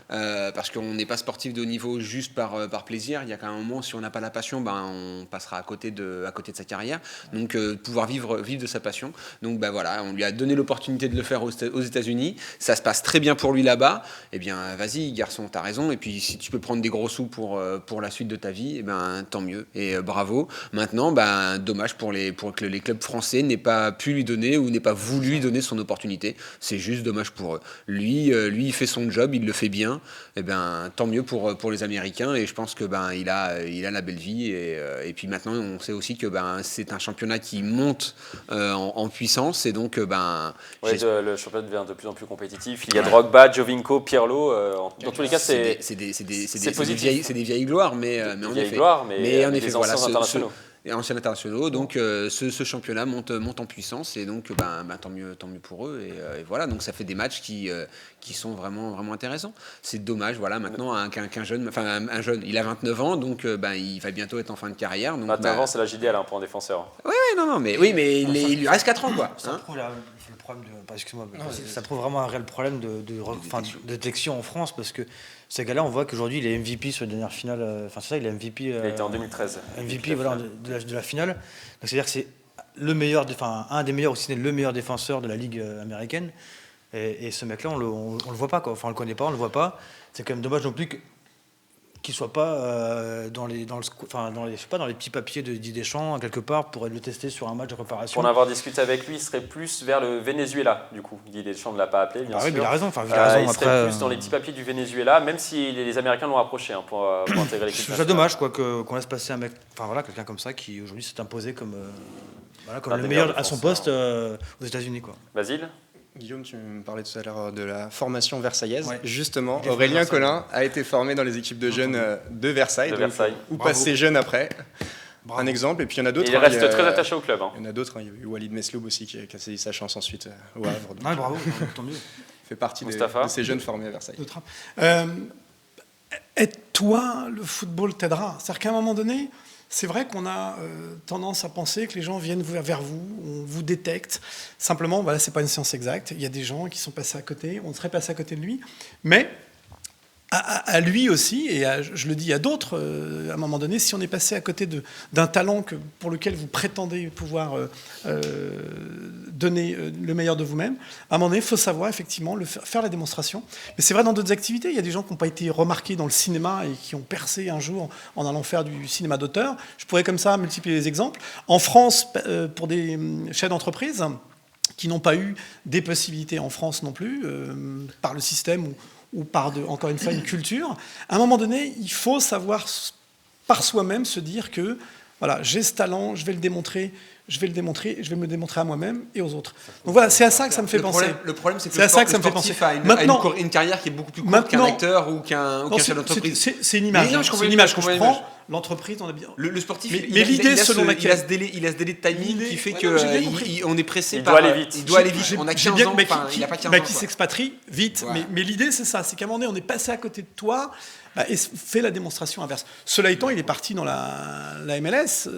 Parce qu'on n'est pas sportif de haut niveau juste par plaisir. Il y a qu'à un moment, si on n'a pas la passion, on passera à côté de sa carrière. Donc, pouvoir vivre de sa passion. Donc, voilà, on lui a donné l'opportunité de le faire aux États-Unis. Ça se passe très bien pour lui là-bas. Eh bien, vas-y, garçon, t'as raison. Et puis, si tu peux prendre des gros sous pour la suite de ta vie, tant mieux. Et bravo. Maintenant, dommage pour que les clubs français n'aient pas pu lui donner ou n'aient pas voulu lui donner son opportunité. C'est juste dommage pour eux. Lui, il fait son job, il le fait bien. Eh tant mieux pour les Américains. Et je pense que il a la belle vie. Et puis maintenant, on sait aussi que c'est un championnat qui monte en puissance. Et donc, le championnat devient de plus en plus compétitif. Il y a Drogba, Jovinko, Pirlo. Dans tous les cas, c'est positif. C'est des vieilles gloires, mais en effet. Mais en effet, des anciens internationaux. Et anciens internationaux, donc ce championnat monte en puissance et donc tant mieux pour eux et voilà, donc ça fait des matchs qui sont vraiment intéressants. C'est dommage, voilà, maintenant qu'un jeune, un jeune, il a 29 ans, donc il va bientôt être en fin de carrière. Donc, 29 ans, c'est l'âge idéal pour un défenseur. Mais il lui reste 4 ans quoi. Ça prouve le problème excuse-moi, ça prouve vraiment un réel problème de détection en France parce que ces gars-là, on voit qu'aujourd'hui, il est MVP sur les dernières finales. Enfin, c'est ça, il est MVP. Il a été en 2013. MVP, voilà, de la finale. Donc, c'est-à-dire que c'est le meilleur, un des meilleurs, ou sinon le meilleur défenseur de la Ligue américaine. Et ce mec-là, on le voit pas, quoi. Enfin, on le connaît pas, on le voit pas. C'est quand même dommage non plus qu'il soit pas dans les petits papiers de Didier Deschamps quelque part pour le tester sur un match de préparation. Pour en avoir discuté avec lui, il serait plus vers le Venezuela du coup. Didier Deschamps ne l'a pas appelé, bien sûr. Oui, il a raison. Il serait plus dans les petits papiers du Venezuela, même si les Américains l'ont approché pour intégrer l'équipe. C'est dommage qu'on laisse passer un mec, quelqu'un comme ça qui aujourd'hui s'est imposé comme le meilleur à son poste aux États-Unis, quoi. Basile. Guillaume, tu me parlais tout à l'heure de la formation versaillaise. Ouais. Justement, Aurélien Collin a été formé dans les équipes de jeunes de Versailles, ou passé jeune après. Bravo. Un exemple, et puis il y en a d'autres. Il reste très attaché au club. Il y en a d'autres, il y a eu Walid Mesloub aussi qui a saisi sa chance ensuite au Havre. Donc, bravo, tant mieux. Fait partie de ces jeunes formés à Versailles. aide-toi, le football t'aidera. C'est-à-dire qu'à un moment donné, c'est vrai qu'on a tendance à penser que les gens viennent vers vous, on vous détecte. Simplement, voilà, c'est pas une science exacte. Il y a des gens qui sont passés à côté, on serait passé à côté de lui, mais à lui aussi, et je le dis à d'autres, à un moment donné, si on est passé à côté d'un talent pour lequel vous prétendez pouvoir donner le meilleur de vous-même, à un moment donné, il faut savoir effectivement faire la démonstration. Mais c'est vrai dans d'autres activités, il y a des gens qui n'ont pas été remarqués dans le cinéma et qui ont percé un jour en allant faire du cinéma d'auteur. Je pourrais comme ça multiplier les exemples. En France, pour des chefs d'entreprise qui n'ont pas eu des possibilités en France non plus, par le système ou par, encore une fois, une culture, à un moment donné, il faut savoir, par soi-même, se dire que voilà, j'ai ce talent, je vais me démontrer à moi-même et aux autres. Donc voilà, c'est à ça que ça me fait penser. Le problème, c'est que le sportif a une carrière qui est beaucoup plus courte qu'un acteur ou qu'un chef d'entreprise. C'est une image. C'est une image que je prends. L'entreprise, on a bien. Le sportif, mais l'idée selon laquelle il a ce délai de timing qui fait qu'on est pressé par. Il doit aller vite. On a 15 ans, il a pas 15 ans. Qui s'expatrie vite. Mais l'idée, c'est ça. C'est qu'à un moment donné, on est passé à côté de toi. Et fait la démonstration inverse. Cela étant, il est parti dans la MLS.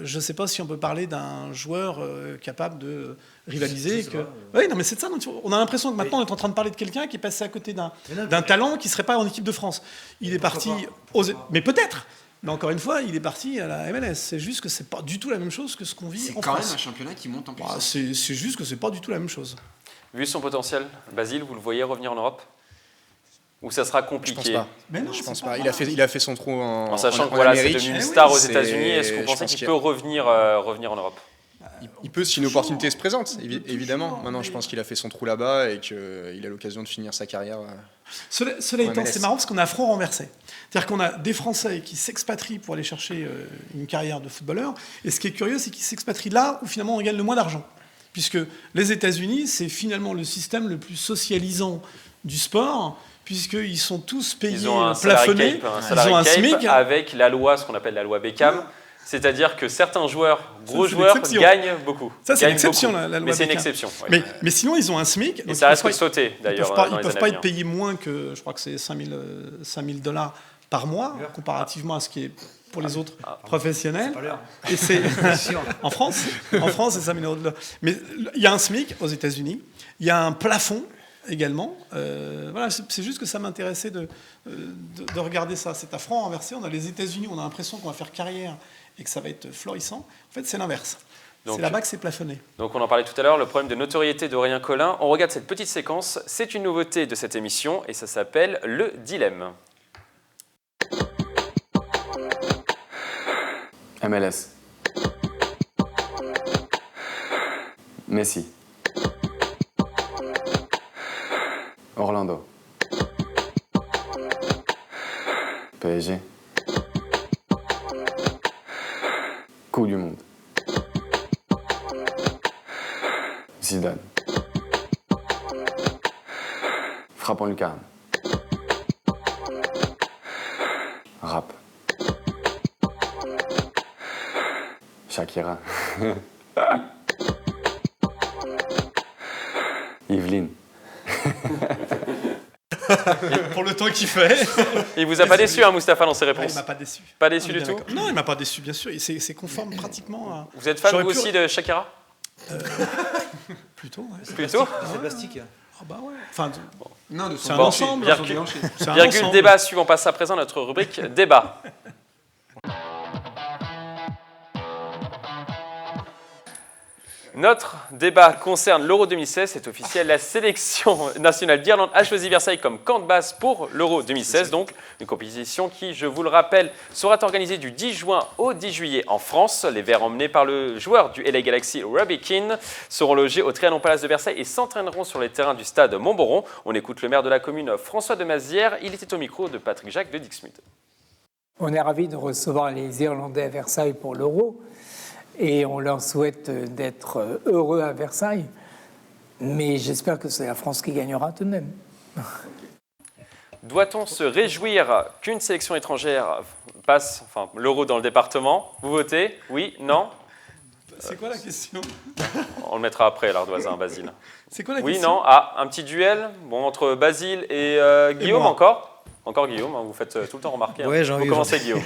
Je ne sais pas si on peut parler d'un joueur capable de rivaliser. Oui, non, mais c'est ça. On a l'impression que maintenant, on est en train de parler de quelqu'un qui est passé à côté d'un talent qui ne serait pas en équipe de France. Il est parti mais peut-être. Mais encore une fois, il est parti à la MLS. C'est juste que c'est pas du tout la même chose que ce qu'on vit en France. C'est quand même un championnat qui monte en puissance. C'est juste que c'est pas du tout la même chose. Vu son potentiel, Basile, vous le voyez revenir en Europe ? Ou ça sera compliqué? Je pense pas. Mais non, je pense pas. Il a fait son trou en sachant que Amérique. c'est devenu une star aux États-Unis. Est-ce que vous pensez qu'il peut revenir en Europe? Il peut si une opportunité se présente, évidemment. Maintenant, je pense qu'il a fait son trou là-bas et qu'il a l'occasion de finir sa carrière. Cela étant, c'est marrant parce qu'on a front renversé. C'est-à-dire qu'on a des Français qui s'expatrient pour aller chercher une carrière de footballeur. Et ce qui est curieux, c'est qu'ils s'expatrient là où finalement on gagne le moins d'argent. Puisque les États-Unis, c'est finalement le système le plus socialisant du sport, puisqu'ils sont tous payés plafonnés. Ils ont un SMIC avec la loi, ce qu'on appelle la loi Beckham. C'est-à-dire que certains joueurs, gros joueurs, gagnent beaucoup. Ça, c'est l'exception, la loi. Mais c'est une exception. Oui. Mais sinon, ils ont un SMIC. Et ça risque de sauter, d'ailleurs. Ils ne peuvent pas être payés moins que, je crois que c'est $5 000 par mois, comparativement à ce qui est pour les autres professionnels. Et c'est en France, c'est $5 000. Mais il y a un SMIC aux États-Unis. Il y a un plafond également. Voilà, c'est juste que ça m'intéressait de regarder ça. C'est à front renversé. On a les États-Unis, on a l'impression qu'on va faire carrière et que ça va être florissant. En fait, c'est l'inverse. C'est là-bas que c'est plafonné. Donc on en parlait tout à l'heure, le problème de notoriété d'Aurélien Collin. On regarde cette petite séquence. C'est une nouveauté de cette émission et ça s'appelle Le Dilemme. MLS. Messi. Orlando. PSG. Coupe du Monde. Zidane. Frappe en lucarne. Rap. Shakira. Yveline. Pour le temps qu'il fait. Il vous a pas déçu, hein, Moustapha, dans ses réponses? Il m'a pas déçu. Pas déçu du tout? Non, il m'a pas déçu, bien sûr. C'est conforme pratiquement à... Vous êtes fan, vous aussi, de Shakira? Plutôt, ouais. Plutôt? C'est plastique. Ah bah ouais. Enfin, non, c'est un ensemble. Virgule débat suivant. On passe à présent à notre rubrique débat. Notre débat concerne l'Euro 2016, c'est officiel. La sélection nationale d'Irlande a choisi Versailles comme camp de base pour l'Euro 2016. Donc, une compétition qui, je vous le rappelle, sera organisée du 10 juin au 10 juillet en France. Les Verts, emmenés par le joueur du LA Galaxy, Robbie Keane, seront logés au Trianon Palace de Versailles et s'entraîneront sur les terrains du stade Montboron. On écoute le maire de la commune, François de Mazières. Il était au micro de Patrick Jacques de Dixmude. On est ravis de recevoir les Irlandais à Versailles pour l'Euro. Et on leur souhaite d'être heureux à Versailles. Mais j'espère que c'est la France qui gagnera tout de même. Doit-on se réjouir qu'une sélection étrangère passe l'Euro dans le département? Vous votez? Oui? Non? C'est quoi la question? On le mettra après, l'ardoisin, Basile. C'est quoi la question? Oui, non? Ah, un petit duel entre Basile et Guillaume encore? Encore Guillaume, hein, vous faites tout le temps remarquer. Ouais, j'ai Vous envie, commencez Guillaume.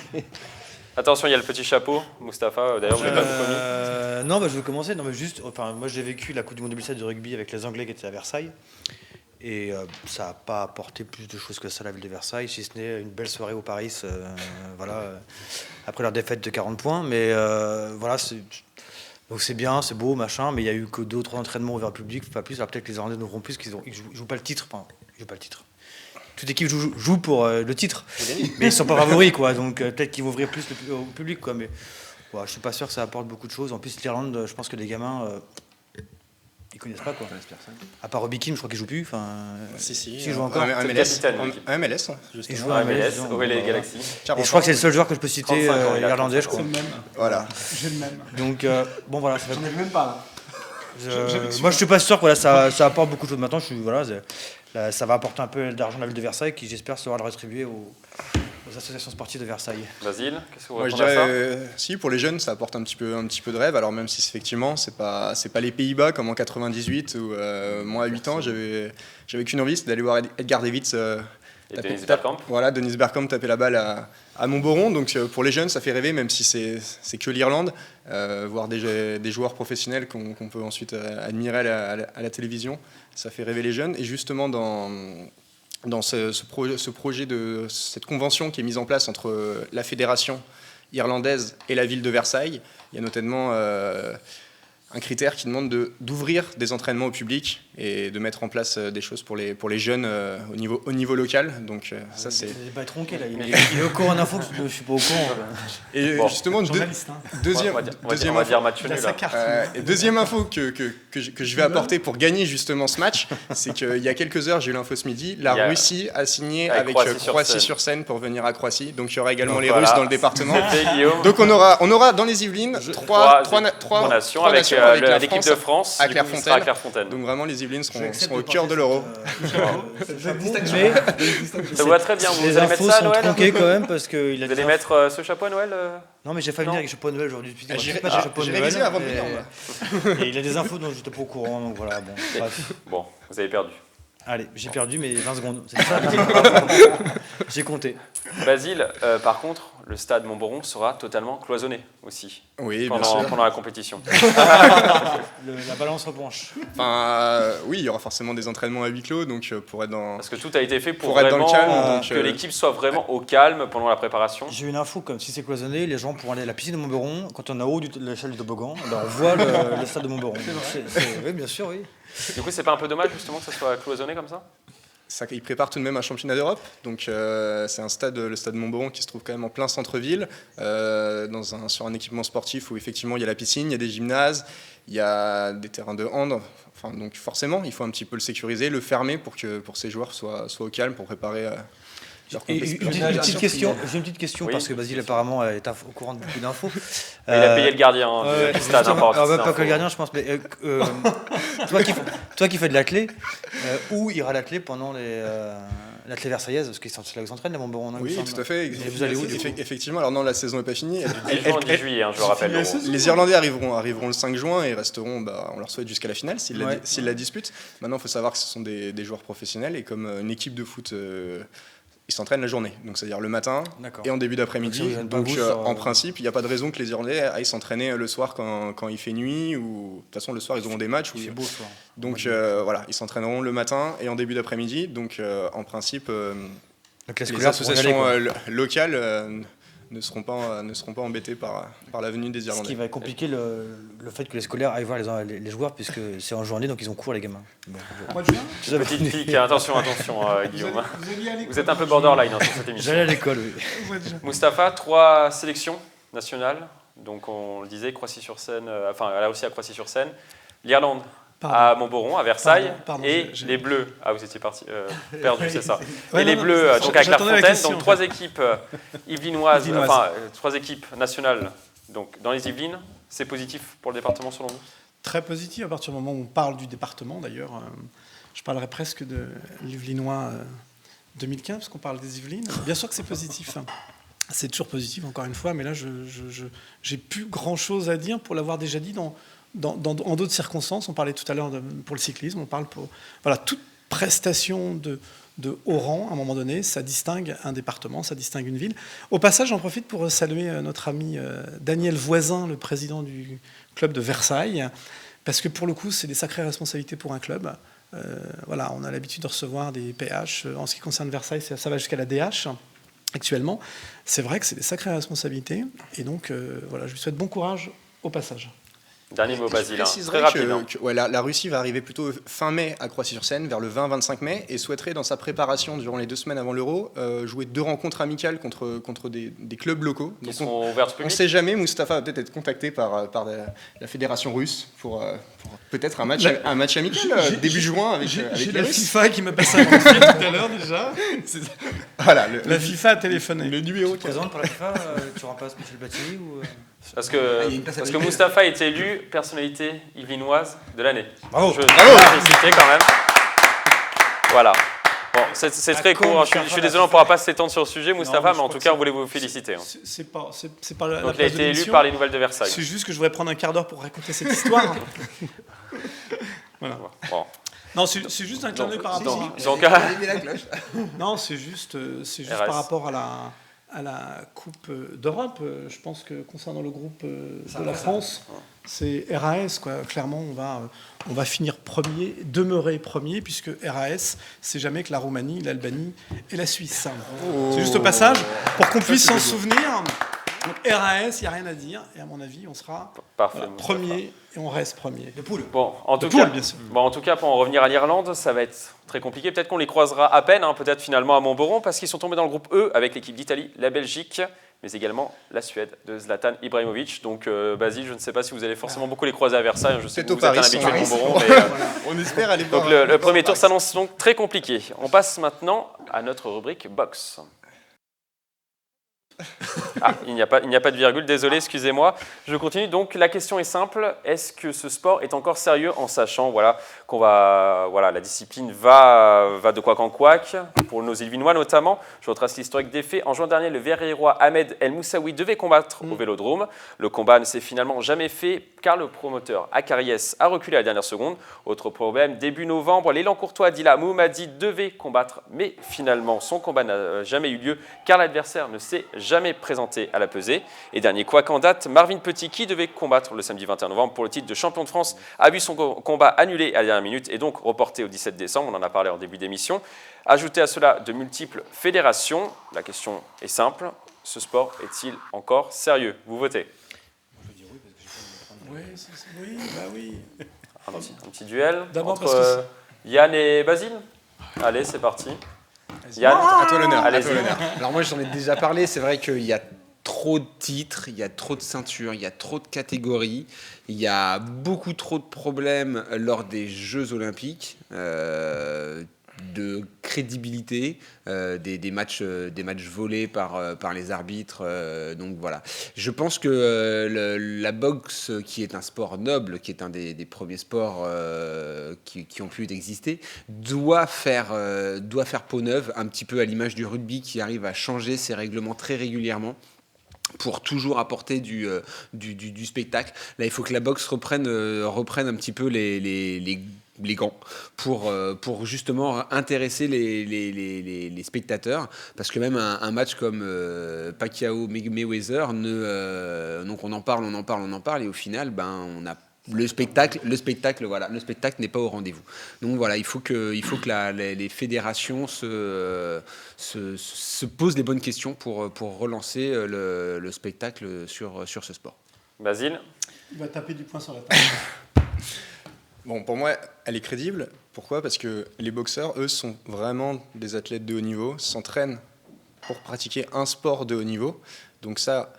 Attention, il y a le petit chapeau, Mustapha. D'ailleurs, je l'ai pas tout commis. Non, je veux commencer. Non, mais juste, enfin, moi j'ai vécu la Coupe du Monde 2007 de rugby avec les Anglais qui étaient à Versailles. Et ça n'a pas apporté plus de choses que ça à la ville de Versailles, si ce n'est une belle soirée au Paris, après leur défaite de 40 points. Mais voilà, donc c'est bien, c'est beau, machin, mais il n'y a eu que 2 ou 3 entraînements ouverts au public, pas plus. Alors peut-être que les Irlandais n'auront plus, qu'ils jouent pas le titre. Enfin, ils jouent pas le titre. Toute équipe joue pour le titre, mais ils sont pas favoris, quoi. Donc peut-être qu'ils vont ouvrir plus au public, quoi. Mais je suis pas sûr que ça apporte beaucoup de choses. En plus, l'Irlande, je pense que les gamins, ils connaissent pas, quoi. À part Robbie Keane, je crois qu'il joue plus. Enfin, si, il joue encore. En MLS, il joue en MLS, Aurélie Galaxy. Et je crois que c'est le seul joueur que je peux citer irlandais, je crois. C'est le même. Voilà. J'ai le même. Donc bon voilà, ça J'en ai même pas là. moi je suis pas sûr que voilà, ça apporte beaucoup de choses. Maintenant, ça va apporter un peu d'argent à la ville de Versailles, qui j'espère sera le rétribuer aux associations sportives de Versailles. Basile, qu'est-ce que vous Moi, je répondez à ça dirais, si, pour les jeunes, ça apporte un petit peu de rêve. Alors même si effectivement, c'est pas les Pays-Bas comme en 98 où moi à 8 ans, j'avais qu'une envie, c'est d'aller voir Edgar Davids. Dennis Bergkamp. Voilà, Dennis Bergkamp taper la balle à Montboron. Donc pour les jeunes, ça fait rêver, même si c'est que l'Irlande. Voir des joueurs professionnels qu'on peut ensuite admirer à la télévision, ça fait rêver les jeunes. Et justement, dans ce projet de cette convention qui est mise en place entre la fédération irlandaise et la ville de Versailles, il y a notamment un critère qui demande d'ouvrir des entraînements au public et de mettre en place des choses pour les jeunes au niveau local. Donc ça c'est. Il va être tronqué là. Il est au courant d'infos que je suis pas au courant. Et justement deuxième info que je vais apporter pour gagner justement ce match, c'est qu'il y a quelques heures, j'ai eu l'info ce midi, la Russie a signé avec Croatie-sur-Seine pour venir à Croatie. Donc il y aura également les Russes dans le département. Donc on aura dans les Yvelines trois nations avec l'équipe de France à Clairefontaine. Donc vraiment les Yvelines seront au cœur de l'Euro. Ça va très bien. Vous allez mettre ça à Noël quand même parce que vous allez mettre ce chapeau à Noël Non, mais j'ai failli venir avec le chapeau de Noël aujourd'hui. J'ai révisé avant de venir. Et il a des infos dont je n'étais pas au courant, donc voilà. Bon, vous avez perdu. Allez, j'ai perdu, mais 20 secondes. C'est ça. J'ai compté. Basile, par contre, le stade Montboron sera totalement cloisonné aussi. Oui, bien sûr. Pendant la compétition. La balance repenche. Oui, il y aura forcément des entraînements à huis clos, donc pour être dans. Parce que tout a été fait pour être dans le calme, que l'équipe soit vraiment au calme pendant la préparation. J'ai une info, comme si c'est cloisonné, les gens pourront aller à la piscine de Montboron. Quand on est en haut de l'échelle du toboggan, on voit le stade de Montboron. Oui, bien sûr, oui. Du coup, c'est pas un peu dommage justement que ça soit cloisonné comme ça ? Il prépare tout de même un championnat d'Europe, donc c'est le stade Montboron qui se trouve quand même en plein centre-ville, sur un équipement sportif où effectivement il y a la piscine, il y a des gymnases, il y a des terrains de hand, donc forcément il faut un petit peu le sécuriser, le fermer pour que ces joueurs soient au calme pour préparer leur compétition. J'ai une petite question parce que Basile apparemment est au courant de beaucoup d'infos. Il a payé le gardien du stade, pas que le gardien, je pense. Mais toi qui fais de l'athlé, où ira l'athlé pendant l'athlé versaillaise, parce que c'est là où s'entraîne, les Montboron. Oui, tout à fait. Et vous allez où effectivement, alors non, la saison n'est pas finie. Elle joue en 10 juillet, je le rappelle. Les Irlandais arriveront le 5 juin et resteront, on leur souhaite jusqu'à la finale s'ils la disputent. Maintenant, il faut savoir que ce sont des joueurs professionnels et comme une équipe de foot. Ils s'entraînent la journée, donc c'est-à-dire le matin et en début d'après-midi. Donc en principe, il n'y a pas de raison que les Irlandais aillent s'entraîner le soir quand il fait nuit ou de toute façon le soir ils auront des matchs. Il fait beau le soir. Donc voilà, ils s'entraîneront le matin et en début d'après-midi. Donc en principe, les associations locales ne seront pas embêtés par la venue des Irlandais. Ce qui va compliquer le fait que les scolaires aillent voir les joueurs, puisque c'est en journée, donc ils ont cours, les gamins. Petite pique, attention Guillaume. Vous êtes un peu borderline sur cette émission. J'allais à l'école, oui. Moustapha, 3 sélections nationales. Donc on le disait, Croissy-sur-Seine, là aussi à Croissy-sur-Seine. L'Irlande à Montboron, à Versailles, les Bleus. Ah, vous étiez perdu, c'est ça. Et les Bleus, donc à Clairefontaine. Donc 3 équipes yvelinoises, 3 équipes nationales. Donc dans les Yvelines, c'est positif pour le département selon vous ? Très positif à partir du moment où on parle du département. D'ailleurs, je parlerai presque de l'Yvelinois 2015 parce qu'on parle des Yvelines. Bien sûr que c'est positif. C'est toujours positif, encore une fois, mais là, j'ai plus grand-chose à dire pour l'avoir déjà dit en d'autres circonstances. On parlait tout à l'heure pour le cyclisme, on parle pour... Voilà, prestation de haut rang, à un moment donné, ça distingue un département, ça distingue une ville. Au passage, j'en profite pour saluer notre ami Daniel Voisin, le président du club de Versailles, parce que pour le coup, c'est des sacrées responsabilités pour un club. Voilà, on a l'habitude de recevoir des PH. En ce qui concerne Versailles, ça va jusqu'à la DH actuellement. C'est vrai que c'est des sacrées responsabilités. Et donc, voilà, je lui souhaite bon courage au passage. Dernier mot, Basile, très préciserais rapide. la Russie va arriver plutôt fin mai à Croissy-sur-Seine, vers le 20-25 mai, et souhaiterait, dans sa préparation durant les 2 semaines avant l'Euro, jouer 2 rencontres amicales contre des clubs locaux. Qui Donc sont ouverts au on ne public. sait jamais, Moustapha va peut-être être contacté par la fédération russe pour peut-être un match amical début juin avec J'ai les la Russes. FIFA qui m'a passé un coup de fil tout à l'heure déjà. Voilà, La FIFA a téléphoné. le numéro Présente pour la FIFA, tu remplaces Michel Platini ou Parce il y a que, une place parce à que la Moustapha a été élu personnalité yvelinoise de l'année. Bravo. Je tiens à féliciter quand même. Voilà. Bon, c'est très court. Hein. Je suis désolé, on ne pourra pas s'étendre sur le sujet, Moustapha, mais en tout cas, on voulait vous féliciter. Hein. C'est pas la Donc, il a place de été élu l'émission. par les Nouvelles de Versailles. C'est juste que je voudrais prendre un quart d'heure pour raconter cette histoire. Voilà. Bon. Non, c'est juste un clin d'œil par rapport à... Donc, Non, c'est juste RS. par rapport à la Coupe d'Europe. Je pense que concernant le groupe de la France, c'est RAS, quoi. Clairement, on va finir premier, demeurer premier, puisque RAS, c'est jamais que la Roumanie, l'Albanie et la Suisse. C'est juste au passage, pour qu'on puisse s'en souvenir. Donc RAS, il n'y a rien à dire, et à mon avis, on sera Parfait, premier, et on reste premier. de poule. Bon, en tout poule, cas, bien sûr. en tout cas, pour en revenir à l'Irlande, ça va être très compliqué. Peut-être qu'on les croisera à peine, hein, peut-être finalement à Montboron, parce qu'ils sont tombés dans le groupe E avec l'équipe d'Italie, la Belgique, mais également la Suède de Zlatan Ibrahimovic. Donc, Basile, je ne sais pas si vous allez forcément beaucoup les croiser à Versailles. Je sais que C'est au vous êtes un Paris, habitué de Paris. Montboron. Mais, On espère aller voir. donc, le premier tour s'annonce donc très compliqué. On passe maintenant à notre rubrique boxe. Ah, il n'y a pas de virgule, désolé, excusez-moi. Je continue. Donc, la question est simple. Est-ce que ce sport est encore sérieux en sachant la discipline va de couac en couac, pour nos Illinois notamment. Je retrace l'historique des faits. En juin dernier, le Verriérois Ahmed El Moussaoui devait combattre au Vélodrome. Le combat ne s'est finalement jamais fait car le promoteur Acariès a reculé à la dernière seconde. Autre problème, début novembre, l'élan courtois Dila Mohammadi devait combattre, mais finalement, son combat n'a jamais eu lieu car l'adversaire ne s'est jamais présenté à la pesée. Et dernier couac en date, Marvin Petit, qui devait combattre le samedi 21 novembre pour le titre de champion de France, a vu son combat annulé à la dernière minute et donc reporté au 17 décembre. On en a parlé en début d'émission. Ajoutez à cela de multiples fédérations. La question est simple. Ce sport est-il encore sérieux? Vous votez. Oui, bah oui. Un petit duel D'abord entre parce que Yann et Basile. Allez, c'est parti. Yann, À toi l'honneur. allez-y. Alors moi j'en ai déjà parlé, c'est vrai qu'il y a trop de titres, il y a trop de ceintures, il y a trop de catégories, il y a beaucoup trop de problèmes lors des Jeux Olympiques, de crédibilité, des matchs volés par les arbitres. Donc voilà. Je pense que la boxe, qui est un sport noble, qui est un des premiers sports qui ont pu exister, doit faire peau neuve, un petit peu à l'image du rugby qui arrive à changer ses règlements très régulièrement pour toujours apporter du spectacle. Là, il faut que la boxe reprenne un petit peu les gants pour justement intéresser les spectateurs, parce que même un match comme Pacquiao Mayweather, donc on en parle et au final on a le spectacle n'est pas au rendez-vous. Donc voilà, il faut que les fédérations se posent les bonnes questions pour relancer le spectacle sur ce sport. Basile. Il va taper du poing sur la table. Bon, pour moi, elle est crédible. Pourquoi? Parce que les boxeurs, eux, sont vraiment des athlètes de haut niveau, s'entraînent pour pratiquer un sport de haut niveau. Donc ça,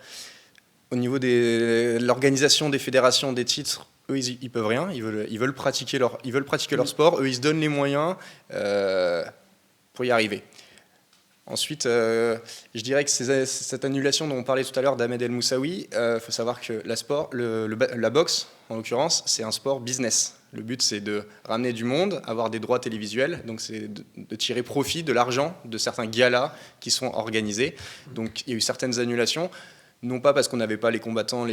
au niveau de l'organisation des fédérations, des titres, eux, ils peuvent rien. Ils veulent pratiquer leur sport. Eux, ils se donnent les moyens pour y arriver. Ensuite, je dirais que cette annulation dont on parlait tout à l'heure d'Ahmed El Moussaoui, faut savoir que la boxe, en l'occurrence, c'est un sport business. Le but, c'est de ramener du monde, avoir des droits télévisuels, donc c'est de tirer profit de l'argent de certains galas qui sont organisés. Donc il y a eu certaines annulations, non pas parce qu'on n'avait pas les combattants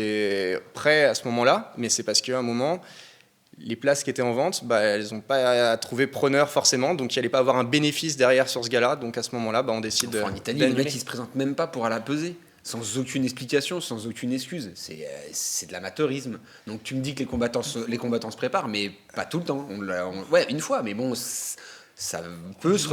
prêts à ce moment-là, mais c'est parce qu'à un moment, les places qui étaient en vente, elles n'ont pas trouvé preneur forcément, donc il n'allait pas avoir un bénéfice derrière sur ce gars-là. Donc à ce moment-là, on décide en Italie, les mecs, ils se présentent même pas pour aller la peser. Sans aucune explication, sans aucune excuse. C'est de l'amateurisme. Donc tu me dis que les combattants se préparent, mais pas tout le temps. Ouais, une fois, mais bon, ça peut se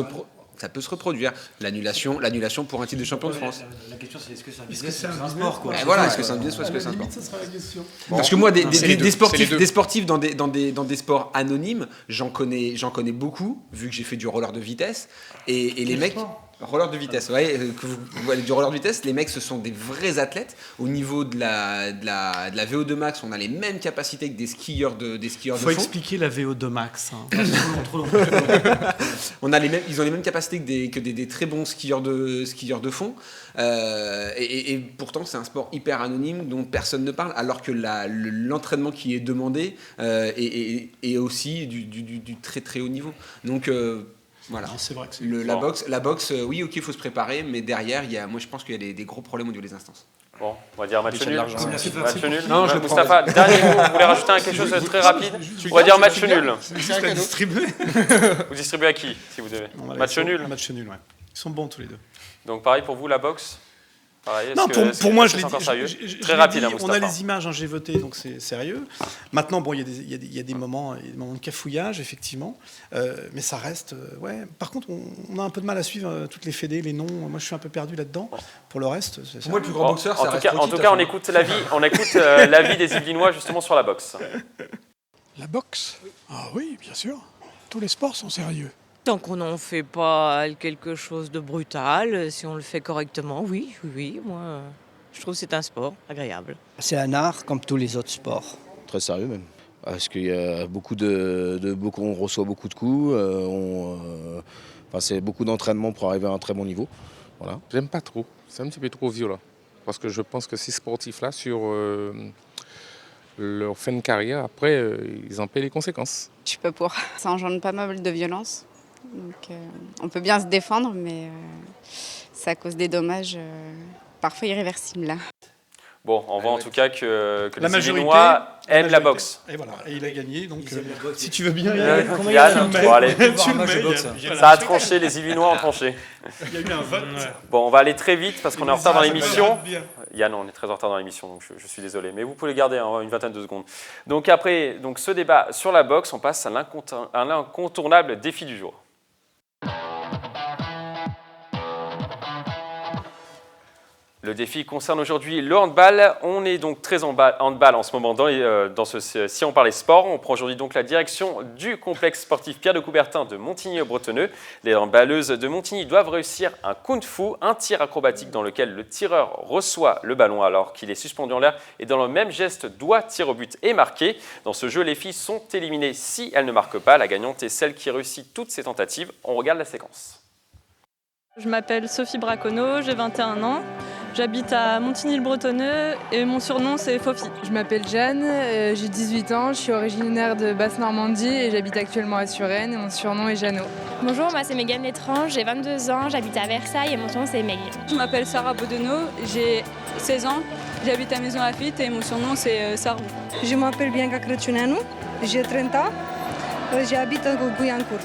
reproduire. L'annulation pour un titre de champion de France. La question, c'est est-ce que c'est un business ou un sport, quoi. Voilà, est-ce que c'est un business ou est-ce que c'est un sport? Ça sera la question. Parce que moi, des sportifs dans des sports anonymes, j'en connais beaucoup, vu que j'ai fait du roller de vitesse. Et les mecs... Roller de vitesse, ouais, du roller de vitesse, les mecs, ce sont des vrais athlètes. Au niveau de la VO2 max, on a les mêmes capacités que des skieurs de fond. Faut expliquer la VO2 max. Ils ont les mêmes capacités que des très bons skieurs de fond. Et pourtant, c'est un sport hyper anonyme dont personne ne parle, alors que l'entraînement qui est demandé est aussi du très très haut niveau. Donc voilà. C'est vrai que la boxe, oui, ok, il faut se préparer, mais derrière, moi je pense qu'il y a des gros problèmes au niveau des instances. Bon, on va dire match nul. Match nul. Non, Moustapha, dernier mot, vous voulez rajouter quelque chose de très rapide? On va dire match nul. Vous distribuez à qui, si vous devez? Match nul. Match nul, ouais. Ils sont bons tous les deux. Donc pareil pour vous, la boxe? Pareil, non, pour moi, je l'ai dit. Très rapide, on a les images, j'ai voté, donc c'est sérieux. Maintenant, bon, il y a des moments de cafouillage, effectivement, mais ça reste. Ouais. Par contre, on a un peu de mal à suivre toutes les fédés, les noms. Moi, je suis un peu perdu là-dedans. Pour le reste, c'est ça. Moi, le plus grand boxeur, en tout cas, on écoute l'avis des Yvelinois justement sur la boxe. La boxe? Ah oui, bien sûr. Tous les sports sont sérieux. Tant qu'on n'en fait pas quelque chose de brutal, si on le fait correctement, oui, moi, je trouve que c'est un sport agréable. C'est un art comme tous les autres sports. Très sérieux même, parce qu'il y a on reçoit beaucoup de coups, c'est beaucoup d'entraînement pour arriver à un très bon niveau. Voilà. J'aime pas trop, c'est un petit peu trop violent, parce que je pense que ces sportifs-là, sur leur fin de carrière, après, ils en paient les conséquences. Je suis pas pour. Ça engendre pas mal de violence. Donc, on peut bien se défendre, mais ça cause des dommages parfois irréversibles. Bon, on voit en tout cas que les Yvelinois aiment la boxe. Et voilà, et il a gagné, donc si tu veux bien... Yann, bon, allez, ça a tranché, les Yvelinois ont tranché. Il y a eu un vote. Bon, on va aller très vite parce qu'on est en retard dans l'émission. Yann, on est très en retard dans l'émission, donc je suis désolé. Mais vous pouvez garder une vingtaine de secondes. Donc après ce débat sur la boxe, on passe à l'incontournable défi du jour. Le défi concerne aujourd'hui le handball. On est donc très handball en ce moment si on parlait sport. On prend aujourd'hui donc la direction du complexe sportif Pierre de Coubertin de Montigny-au-Bretonneux. Les handballeuses de Montigny doivent réussir un kung-fu, un tir acrobatique dans lequel le tireur reçoit le ballon alors qu'il est suspendu en l'air et dans le même geste doit tirer au but et marquer. Dans ce jeu, les filles sont éliminées si elles ne marquent pas. La gagnante est celle qui réussit toutes ses tentatives. On regarde la séquence. Je m'appelle Sophie Braconneau, j'ai 21 ans. J'habite à Montigny-le-Bretonneux et mon surnom c'est Fofi. Je m'appelle Jeanne, j'ai 18 ans, je suis originaire de Basse-Normandie et j'habite actuellement à Suresnes et mon surnom est Jeannot. Bonjour, moi c'est Mégane Létrange, j'ai 22 ans, j'habite à Versailles et mon surnom c'est Meg. Je m'appelle Sarah Bodenot, j'ai 16 ans, j'habite à Maison Lafitte et mon surnom c'est Sarou. Je m'appelle Bianca Crăciuneanu, j'ai 30 ans, j'habite à Guyancourt.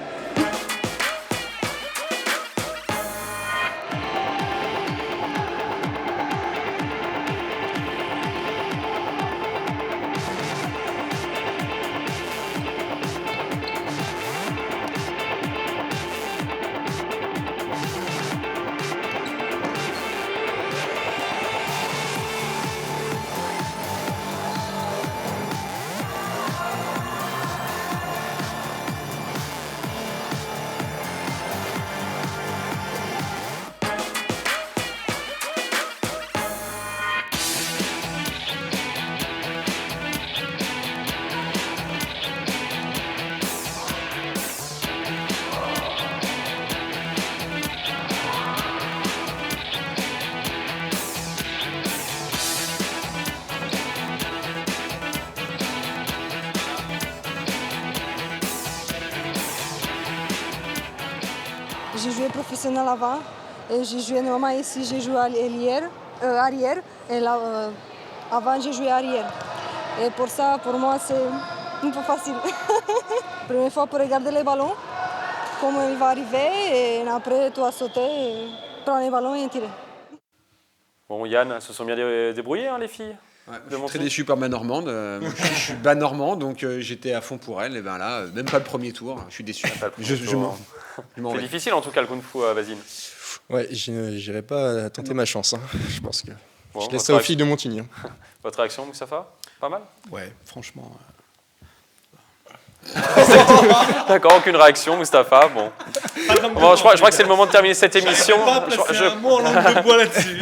J'ai joué professionnel avant, et j'ai joué normalement ici, j'ai joué arrière, et là, avant j'ai joué arrière. Et pour ça, pour moi, un peu facile. Première fois pour regarder les ballons, comment il va arriver, et après, tu as sauté, prendre les ballons et tirer. Bon, Yann, se sont bien débrouillées, hein, les filles. Ouais, je suis très déçu par ma Normande. Moi, je suis bas normand, donc j'étais à fond pour elle. Et ben là, même pas le premier tour. Je suis déçu. Je m'en C'est vais. difficile en tout cas le kung-fu, Basile. Ouais, j'irai pas tenter ma chance. Hein. Je pense que Bon, je laisse ça aux filles de Montigny. Hein. Votre réaction, Moustapha? Pas mal? Ouais, franchement. D'accord, aucune réaction, Moustapha. Bon. Bon, je crois que c'est le moment de terminer cette émission. Un mot en langue de bois là-dessus.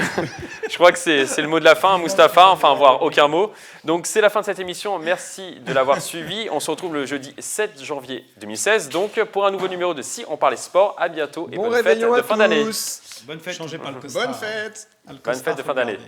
Je crois que c'est le mot de la fin, Moustapha, enfin, voire aucun mot. Donc, c'est la fin de cette émission. Merci de l'avoir suivi. On se retrouve le jeudi 7 janvier 2016, donc pour un nouveau numéro de Si on parlait sport. À bientôt et bonne fête de fin d'année. Bonne fête. Changez pas le costard. Bonne fête. Bonne fête de fin d'année.